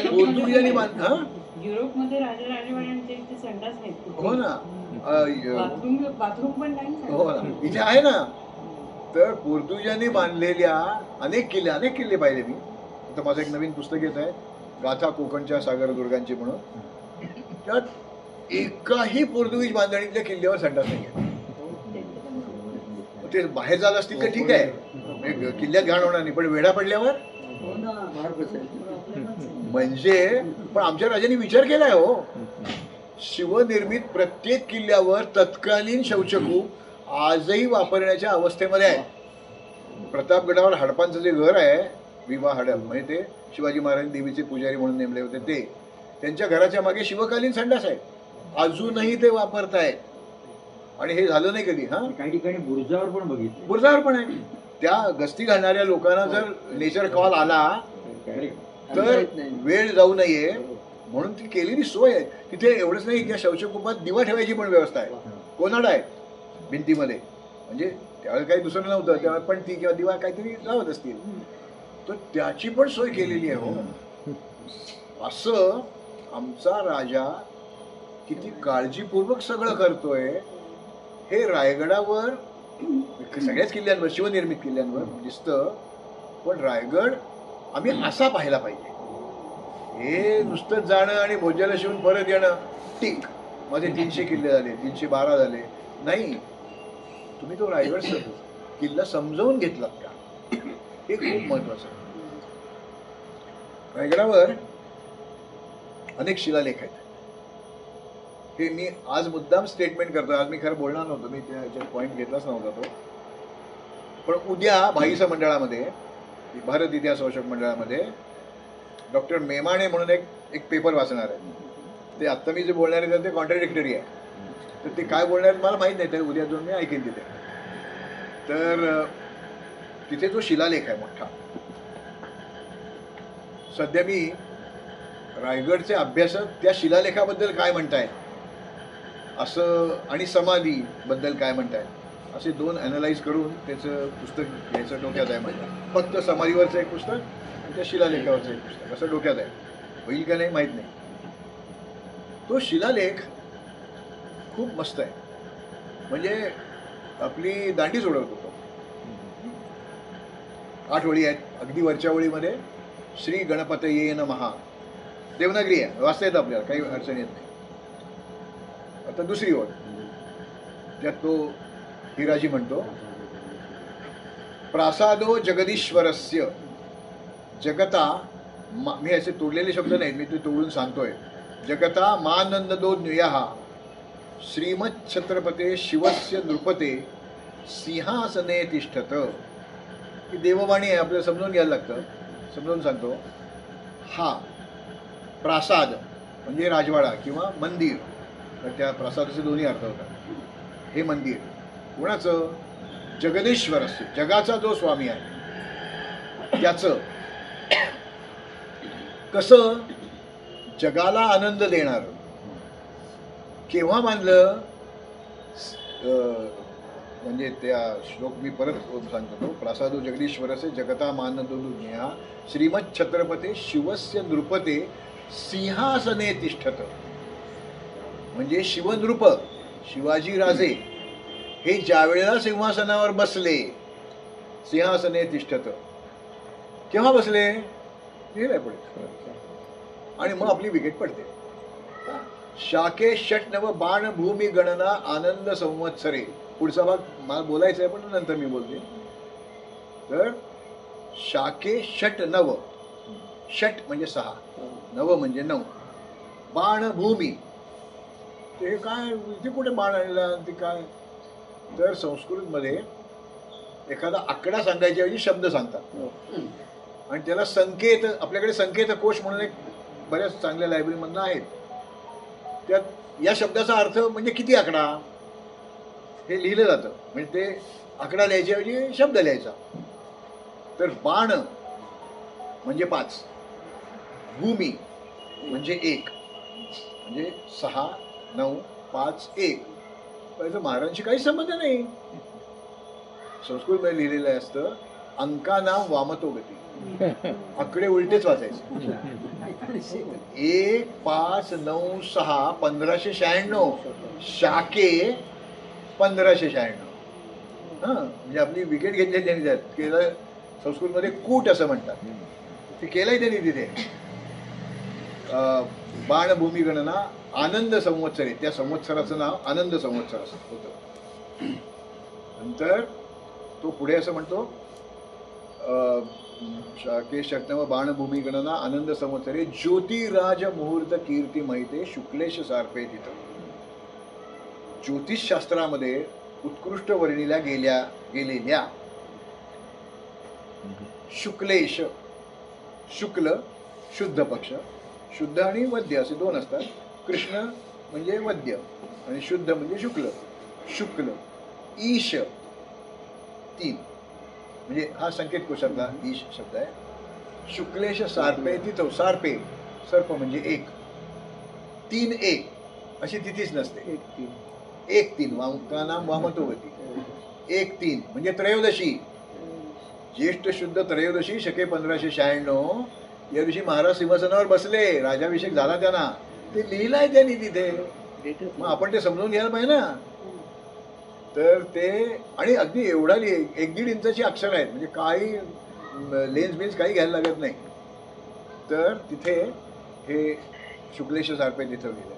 पोर्तुगीजांनी युरोपमध्ये राजवाड्यांचे संडास आहेत. हो ना, बाथरूम पण नाही. हो ना, इथे आहे ना. तर पोर्तुगीजांनी बांधलेल्या अनेक किल्ले पाहिले मी. आता माझं एक नवीन पुस्तक येत आहे, गाथा कोकणच्या सागरदुर्गांची म्हणून. त्यात एकाही पोर्तुगीज बांधणीतल्या किल्ल्यावर संडास नाही आहे. ते बाहेर जात असतील तर ठीक आहे, किल्ल्यात घाण होणार नाही, पण वेढा पडल्यावर म्हणजे. पण आमच्या राजांनी विचार केलाय हो, शिवनिर्मित प्रत्येक किल्ल्यावर तत्कालीन शौचकूप आजही वापरण्याच्या अवस्थेमध्ये आहे. प्रतापगडावर हडपांचं जे घर आहे, विवा हडप, म्हणजे ते शिवाजी महाराज देवीचे पुजारी म्हणून नेमले होते, ते त्यांच्या घराच्या मागे शिवकालीन संडास आहे, अजूनही ते वापरतायत. आणि हे झालं नाही कधी. हा, काही ठिकाणी बुर्जावर पण बघितलं, बुर्जावर पण आहे. त्या गस्ती घालणाऱ्या लोकांना जर नेचर कॉल आला तर वेळ जाऊ नये म्हणून ती केलेली सोय आहे. तिथे एवढंच नाही, त्या शौचकूपात दिवा ठेवायची पण व्यवस्था आहे, कोनाडा आहे भिंतीमध्ये. म्हणजे त्यावेळेला काही दुसरं नव्हतं, तेव्हा पण ती किंवा दिवा काहीतरी लावत असतील, तर त्याची पण सोय केलेली आहे. हो, असं आमचा राजा किती काळजीपूर्वक सगळं करतोय हे रायगडावर, सगळ्याच किल्ल्यांवर, शिवनिर्मित किल्ल्यांवर दिसतं. पण रायगड आम्ही असा पाहायला पाहिजे. हे नुसतं जाणं आणि भोज्याला शिवून परत येणं ठीक, माझे 300 किल्ले झाले, 312 झाले नाही. तुम्ही तो रायगड किल्ला समजावून घेतलात का, हे खूप महत्वाचं. रायगडावर अनेक शिलालेख आहेत. हे मी आज मुद्दाम स्टेटमेंट करतो. आज मी खरं बोलणार नव्हतो, मी त्याच्यात पॉईंट घेतलाच नव्हता तो. पण उद्या भाईसा मंडळामध्ये, भारत इतिहास संशोधक मंडळामध्ये डॉक्टर मेमाणे म्हणून एक पेपर वाचणार आहे. ते आत्ता मी जे बोलणार आहे ते कॉन्ट्राडिक्टरी आहे. तर ते काय बोलणार आहेत मला माहीत नाही, ते उद्या जाऊन मी ऐकेन तिथे. तर तिथे जो शिलालेख आहे मोठा, सध्या मी रायगडचे अभ्यासक त्या शिलालेखाबद्दल काय म्हणतायत असं आणि समाधीबद्दल काय म्हणतायत असे 2 ॲनालाइज करून त्याचं पुस्तक घ्यायचं डोक्यात आहे माझ्या. फक्त समाधीवरचं एक पुस्तक आणि त्या शिलालेखावरचं एक पुस्तक असं डोक्यात आहे. होईल का नाही माहीत नाही. तो शिलालेख खूप मस्त आहे. म्हणजे आपली दांडी सोडवतो तो. 8 ओळी आहेत. अगदी वरच्या ओळीमध्ये श्री गणपतये नमः देवनागरी आहे, वाचता येतं आपल्याला, काही अडचण येत नाही. आता दुसरी ओळ, त्यात तो हिराजी म्हणतो, प्रासादो जगदीश्वरस्य जगता मी असे तोडलेले शब्द नाहीत, मी ते तोडून सांगतोय. जगता मानंदो न्यूयः श्रीमत् छत्रपते शिवस्य नृपते सिंहासने तिष्ठत. ही देववाणी आहे, आपल्याला समजून घ्यायला लागतं. समजून सांगतो. हा प्रासाद म्हणजे राजवाडा किंवा मंदिर, तर त्या प्रासादाचे दोन्ही अर्थ होतात. हे मंदिर कोणाचं? जगदीश्वरस्य, जगाचा जो स्वामी आहे त्याचं. कसं? जगाला आनंद देणार. केव्हा मानलं? म्हणजे त्या श्लोक मी परत सांगतो. प्रासादो जगदीश्वरस्य जगता मानदोन्या श्रीमत् छत्रपते शिवस्य नृपते सिंहासने तिष्ठत. म्हणजे शिवनृप शिवाजी राजे हे ज्या वेळेला सिंहासनावर बसले, सिंहासने तिष्ठत, केव्हा बसले? लिहिलंय पुढे. आणि मग आपली विकेट पडते. शाके षटनव बाण भूमी गणना आनंद संवत्सरे. पुढचा भाग मला बोलायचा आहे पण नंतर मी बोलते. तर शाके षट नव, षट म्हणजे 6, नव म्हणजे 9. बाण भूमी, ते काय, इथे कुठे बाण आणला ते काय? तर संस्कृतमध्ये एखादा आकडा सांगायच्या ऐवजी शब्द सांगतात आणि त्याला संकेत, आपल्याकडे संकेतकोश म्हणून एक बऱ्याच चांगल्या लायब्ररीमधनं आहेत. त्यात या शब्दाचा अर्थ म्हणजे किती आकडा हे लिहिलं जातं. म्हणजे ते आकडा लिहायच्याऐवजी शब्द लिहायचा. तर बाण म्हणजे 5, भूमी म्हणजे 1, म्हणजे 6, 9, 5, 1. पण महाराजांशी काही संबंध नाही. संस्कृतमध्ये लिहिलेलं असतं अंकानाम वामतो गती, आकडे उलटेच वाचायचे. 1, 5, 9, 6 1596, शाके 1596. म्हणजे आपली विकेट घेतली त्यांनी. त्यात केलं संस्कृतमध्ये कूट असं म्हणतात, ते केलंय त्यांनी तिथे. बाणभूमी गणना आनंद संवत्सरे, त्या संवत्सराचं नाव आनंद संवत्सर असं होतं. नंतर तो पुढे असं म्हणतो, शाके षटनव बाणभूमी गणना आनंद संवत्सरे ज्योतिराज मुहूर्त कीर्ती महिते शुक्लेश सार्पे तिथं. ज्योतिषशास्त्रामध्ये उत्कृष्ट वर्णिल्या गेलेल्या शुक्लेश, शुक्ल शुद्ध पक्ष, शुद्ध आणि वद्य असे 2 असतात. कृष्ण म्हणजे वद्य आणि शुद्ध म्हणजे शुक्ल. शुक्ल ईश 3, म्हणजे हा संकेत कोशातला ईश शब्द आहे. शुक्लेश सार्पे तिथं, सार्पे सर्प म्हणजे 1, 3, 1 अशी तिथीच नसते. 1, 3 वामकानाम वामतोवती. 1, 3 म्हणजे त्रयोदशी, ज्येष्ठ शुद्ध त्रयोदशी शके 1596. या दिवशी महाराज सिंहासनावर बसले, राजाभिषेक झाला त्यांना. ते लिहिलंय त्यांनी तिथे. मग आपण ते समजून घ्यायला पाहिजे ना. तर ते आणि अगदी एवढा 1-1.5 इंचाची अक्षर आहेत, म्हणजे काही लेन्स बिन्स काही घ्यायला लागत नाही. तर तिथे हे शुक्लेश सारपे तिथं लिहिलं.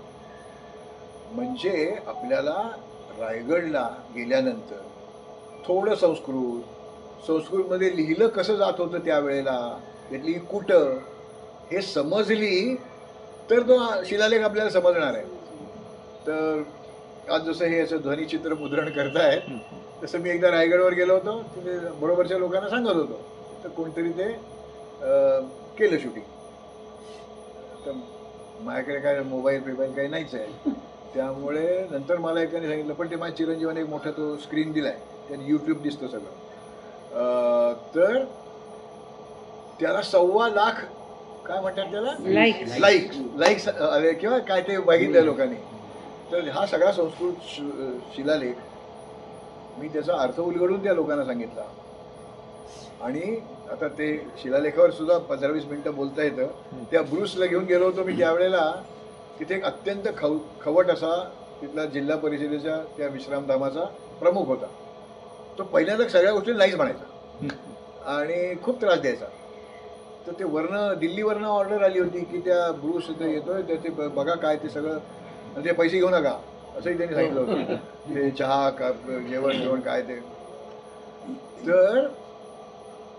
म्हणजे आपल्याला रायगडला गेल्यानंतर थोडं संस्कृतमध्ये लिहिलं कसं जात होतं त्यावेळेला, त्यातली कुठं हे समजली तर तो शिलालेख आपल्याला समजणार आहे. तर आज जसं हे असं ध्वनिचित्र मुद्रण करतायत तसं मी एकदा रायगडवर गेलो होतो, तिथे बरोबरच्या लोकांना सांगत होतो, तर कोणतरी ते केलं शूटिंग. तर माझ्याकडे काय मोबाईल काही नाहीच आहे, त्यामुळे नंतर मला एकाने सांगितलं, पण ते माझ्या चिरंजीवाने एक मोठा तो स्क्रीन दिलाय, त्याने यूट्यूब दिसतं सगळं. तर त्याला 1.25 लाख काय म्हणतात त्याला लाईक्स आले किंवा काय ते बघितलं लोकांनी. तर हा सगळा संस्कृत शिलालेख मी त्याचा अर्थ उलगडून त्या लोकांना सांगितला. आणि आता ते शिलालेखावर सुद्धा 15-20 मिनिटं बोलता येतं. त्या ब्रूसला घेऊन गेलो होतो मी त्यावेळेला. तिथे एक अत्यंत खवट असा तिथला जिल्हा परिषदेच्या त्या विश्रामधामाचा प्रमुख होता. तो पहिल्यांदा सगळ्या गोष्टी नाहीच म्हणायचा आणि खूप त्रास द्यायचा. तर ते दिल्लीवरनं ऑर्डर आली होती की त्या ब्रूस इथे येतोय, तर ते बघा काय ते सगळं, आणि ते पैसे घेऊ नका असंही त्यांनी सांगितलं होतं. ते चहा का जेवण काय ते. तर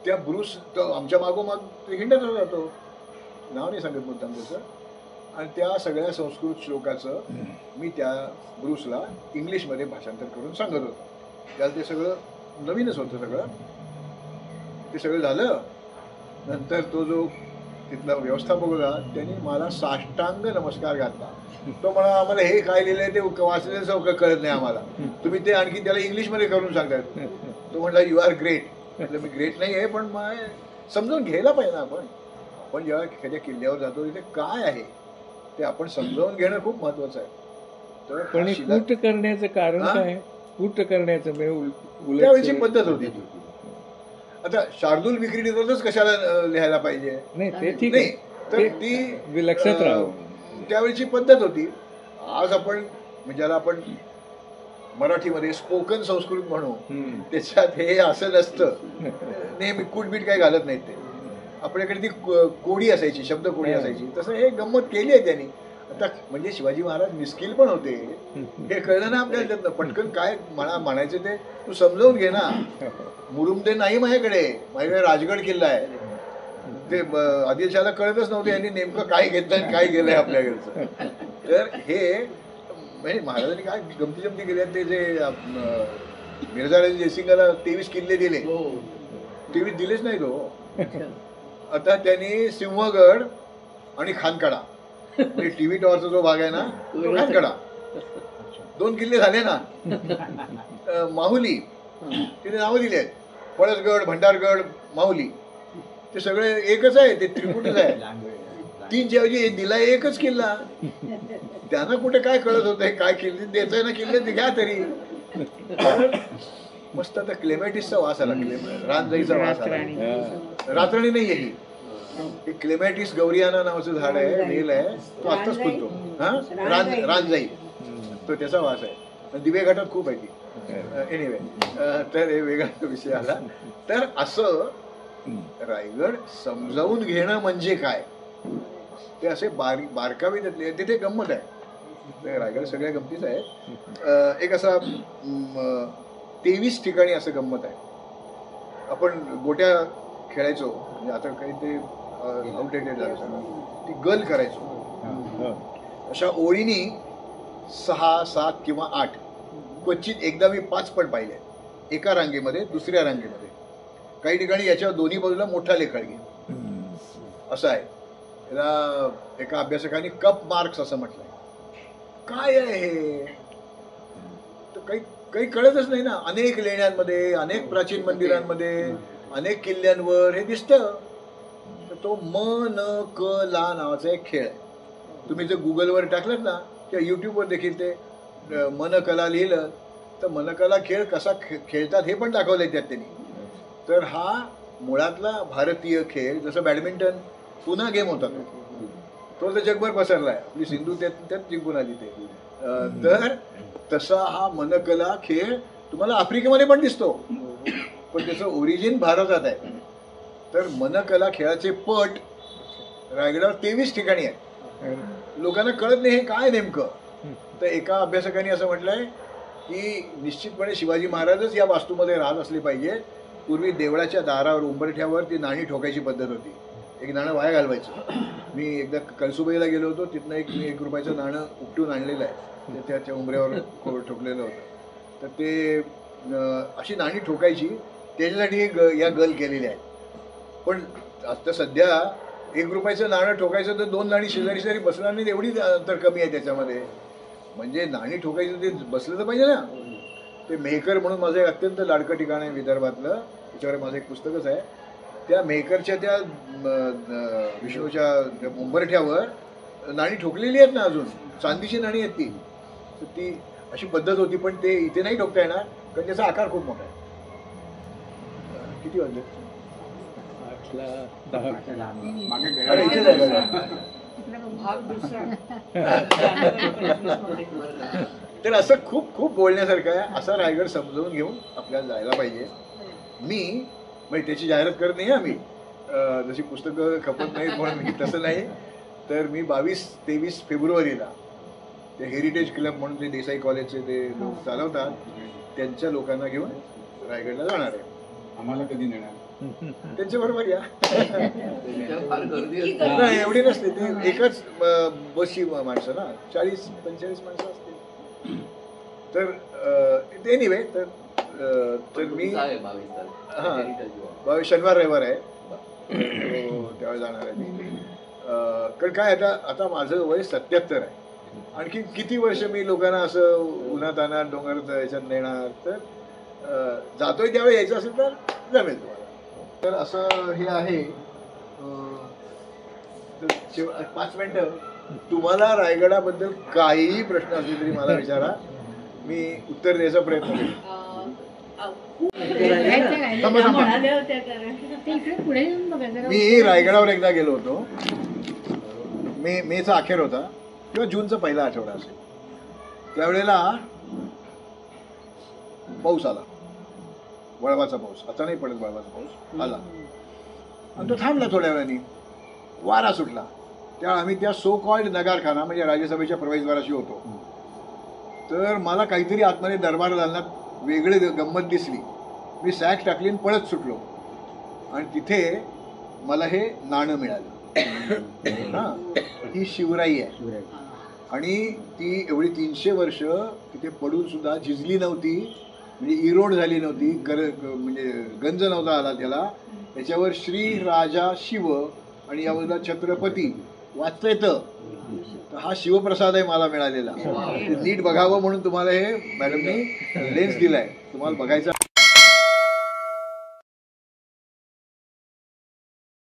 त्या ब्रूस आमच्या मागोमाग ते हिंडत जातो, नाव नाही सांगत मुद्दाम त्याचं. आणि त्या सगळ्या संस्कृत श्लोकाचं मी त्या ब्रूसला इंग्लिशमध्ये भाषांतर करून सांगत होतो. त्याला ते सगळं नवीनच होतं सगळं. ते सगळं झालं नंतर तो जो तिथला व्यवस्थापक होता त्यांनी मला साष्टांग नमस्कार घातला. तो म्हणा, आम्हाला हे काय लिहिलंय ते वाचलेलं कळत नाही आम्हाला, तुम्ही ते आणखी त्याला इंग्लिशमध्ये करून सांगतायत. तो म्हटला यू आर ग्रेट. म्हटलं मी ग्रेट नाही आहे, पण समजून घ्यायला पाहिजे ना. आपण जेव्हा एखाद्या किल्ल्यावर जातो तिथे काय आहे ते आपण समजावून घेणं खूप महत्वाचं आहे. तर पण कूट करण्याचं कारण काय? कूट करण्याचं त्यावेळीची पद्धत होती. आता शार्दूल विक्रीतच कशाला लिहायला पाहिजे? नाही ते ठीक आहे, तर ती लक्षात राहावं. त्यावेळीची पद्धत होती. आज आपण ज्याला आपण मराठीमध्ये स्पोकन संस्कृत म्हणू, त्याच्यात हे असं नसतं. नेहमी कूटबीट काही घालत नाहीत ते. आपल्याकडे ती कोडी असायची, शब्द कोडी असायची. तसं हे गंमत केली आहे त्यांनी. आता म्हणजे शिवाजी महाराज मिस्किल पण होते हे कळलं ना आपल्याला. त्यातनं पटकन काय म्हणायचं ते तू समजावून घे ना. मुरुमदे नाही माझ्याकडे राजगड किल्ला आहे. ते आदिलशहाला कळतच नव्हतं यांनी नेमकं काय घेतलं आणि काय गेलंय आपल्याकडचं. तर हे म्हणजे महाराजांनी काय गमती जमती केली. ते जे मिर्झा जयसिंगला 23 किल्ले दिले, 23 दिलेच नाही तो. आता त्यांनी सिंहगड आणि खानकडा म्हणजे टीव्ही टॉवरचा जो भाग आहे ना तो खानकडा 2 किल्ले झाले ना. माहुली तिने नावं दिली आहेत, पळसगड, भंडारगड, माहुली. ते सगळे एकच आहे, ते त्रिकुटच आहे. 3च्या ऐवजी दिला एकच किल्ला. त्यांना कुठे काय कळत होतंय काय किल्ले द्यायचंय ना, किल्ले घ्या तरी. मस्त आता क्लेमॅटिसचा वास आला, रानजाईचा वास आला. रात्रणी नाहीये ही क्लेमॅटिस गौरियाना नावाचं झाड आहे, वेल आहे, तो आत्ताच फुलतो. हा रानजाई, तो त्याचा वास आहे. दिवे घाटात खूप आहे ती. एनिवे, तर हे वेगळा विषय आला. तर असं रायगड समजावून घेणं म्हणजे काय ते असे बारकावे त्यातले. तिथे गंमत आहे. रायगड सगळ्या गमतीच आहे. एक असा 23 ठिकाणी असं गंमत आहे. आपण गोट्या खेळायचो, म्हणजे आता काही ते आउटडेटेड झालं सगळं. ती गल करायचो अशा ओळीनी 6, 7 किंवा 8, क्वचित एकदा मी 5 पण पाहिले एका रांगेमध्ये, दुसऱ्या रांगेमध्ये. काही ठिकाणी याच्या दोन्ही बाजूला मोठा लेखळगे असं आहे. त्याला एका अभ्यासकाने कप मार्क्स असं म्हटलंय. काय आहे हे? तर काही कळतच नाही ना. अनेक लेण्यांमध्ये, अनेक प्राचीन मंदिरांमध्ये, अनेक किल्ल्यांवर हे दिसतं. तर तो मन-क-ला नावाचा एक खेळ आहे. तुम्ही जर गुगलवर टाकलं ना किंवा युट्यूबवर देखील ते मन-कला लिहिलं तर मन-कला खेळ कसा खेळतात हे पण दाखवलंय त्यात त्यांनी. तर हा मुळातला भारतीय खेळ, जसं बॅडमिंटन पुन्हा गेम होता तो तर जगभर पसरलाय. आपली सिंधू त्यात जिंकून आली ते. तर तसा हा मनकला खेळ तुम्हाला आफ्रिकेमध्ये पण दिसतो, पण त्याचं ओरिजिन भारतात आहे. तर मनकला खेळाचे पट रायगडावर 23 ठिकाणी आहे. लोकांना कळत नाही हे काय नेमकं. तर एका अभ्यासकाने असं म्हटलंय की निश्चितपणे शिवाजी महाराजच या वास्तूमध्ये राहत असले पाहिजे. पूर्वी देवळाच्या दारावर उंबरठ्यावर ती नाणी ठोकायची पद्धत होती. एक नाणं वाया घालवायचं. मी एकदा कळसुबाईला गेलो होतो, तिथनं मी 1 रुपयाचं नाणं उपटून आणलेलं आहे. ते त्याच्या उंबऱ्यावर ठोकलेलं होतं. तर ते अशी नाणी ठोकायची, त्याच्यासाठी या गल केलेल्या आहेत. पण आता सध्या 1 रुपयाचं नाणं ठोकायचं तर 2 नाणी शेजारी शेजारी बसणार नाही, एवढी अंतर कमी आहे त्याच्यामध्ये. म्हणजे नाणी ठोकायचं ते बसलं तर पाहिजे ना. ते मेहकर म्हणून माझं एक अत्यंत लाडकं ठिकाण आहे विदर्भातलं, त्याच्यावर माझं एक पुस्तकच आहे. त्या मेहकरच्या त्या विष्णूच्या उंबरठ्यावर नाणी ठोकलेली आहेत ना, अजून चांदीची नाणी आहेत ती. तर ती अशी पद्धत होती. पण ते इथे नाही ठोकता येणार कारण त्याचा आकार खूप मोठा आहे. किती वाजले? 8:10. मागे इथेच आहे का? भाग दुसरा तर असं खूप खूप बोलण्यासारखं आहे. असा रायगड समजावून घेऊन आपल्याला जायला पाहिजे. मी म्हणजे त्याची जाहिरात करत नाही आम्ही, जशी पुस्तकं खपत नाहीत म्हणून मी तसं नाही. तर मी 22-23 फेब्रुवारीला ते हेरिटेज क्लब म्हणून ते देसाई कॉलेजचे ते लोक चालवतात, त्यांच्या लोकांना घेऊन रायगडला जाणार आहे. आम्हाला कधी नेणार? त्यांच्याबरोबर या. फार गर्दी असते. नाही एवढी नसते, ते एकाच बसची माणसं ना, 40-45 माणसं असतील. तर एनिवे तर मी आहे 22 तारीख. हां Heritage Walk. शनिवार रविवार आहे, त्यावेळेस जाणार आहे मी. कारण काय आता माझं वय 77 आहे. आणखी किती वर्ष मी लोकांना असं उन्हात आणणार डोंगर याच्यात नेणार. तर जातोय त्यावेळी यायचं असेल तर जमेल तुम्हाला. तर असं हे आहे. 5 मिनिटं. तुम्हाला रायगडाबद्दल काहीही प्रश्न असले तरी मला विचारा, मी उत्तर द्यायचा प्रयत्न करेन. म्हणाल्या होत्या कारण ते इकडे पुढे येऊन बघा जरा. मी रायगडावर एकदा गेलो होतो. मेचा अखेर होता किंवा जूनचा पहिला आठवडा असेल. त्यावेळेला पाऊस आला, वळवाचा पाऊस. आता नाही पडत वळवाचा पाऊस, आला आणि तो थांबला थोड्या वेळाने. वारा सुटला. त्यावेळी आम्ही त्या सो कॉल्ड नगारखाना म्हणजे राज्यसभेच्या प्रवेशद्वाराशी होतो. तर मला काहीतरी आतमध्ये दरबार दालनात वेगळी गंमत दिसली. मी सॅक टाकली आणि पळत सुटलो आणि तिथे मला हे नाणं मिळालं. हां, ही शिवराई आहे आणि ती एवढी 300 वर्ष तिथे पडून सुद्धा झिजली नव्हती, म्हणजे इरोड झाली नव्हती, म्हणजे गंज नव्हता आला त्याला. त्याच्यावर श्री राजा शिव आणि या बाजूला छत्रपती वाचता येतं. तर हा शिवप्रसाद आहे मला मिळालेला. नीट बघावं म्हणून तुम्हाला हे मॅडमनी लेन्स दिलाय, तुम्हाला बघायचा.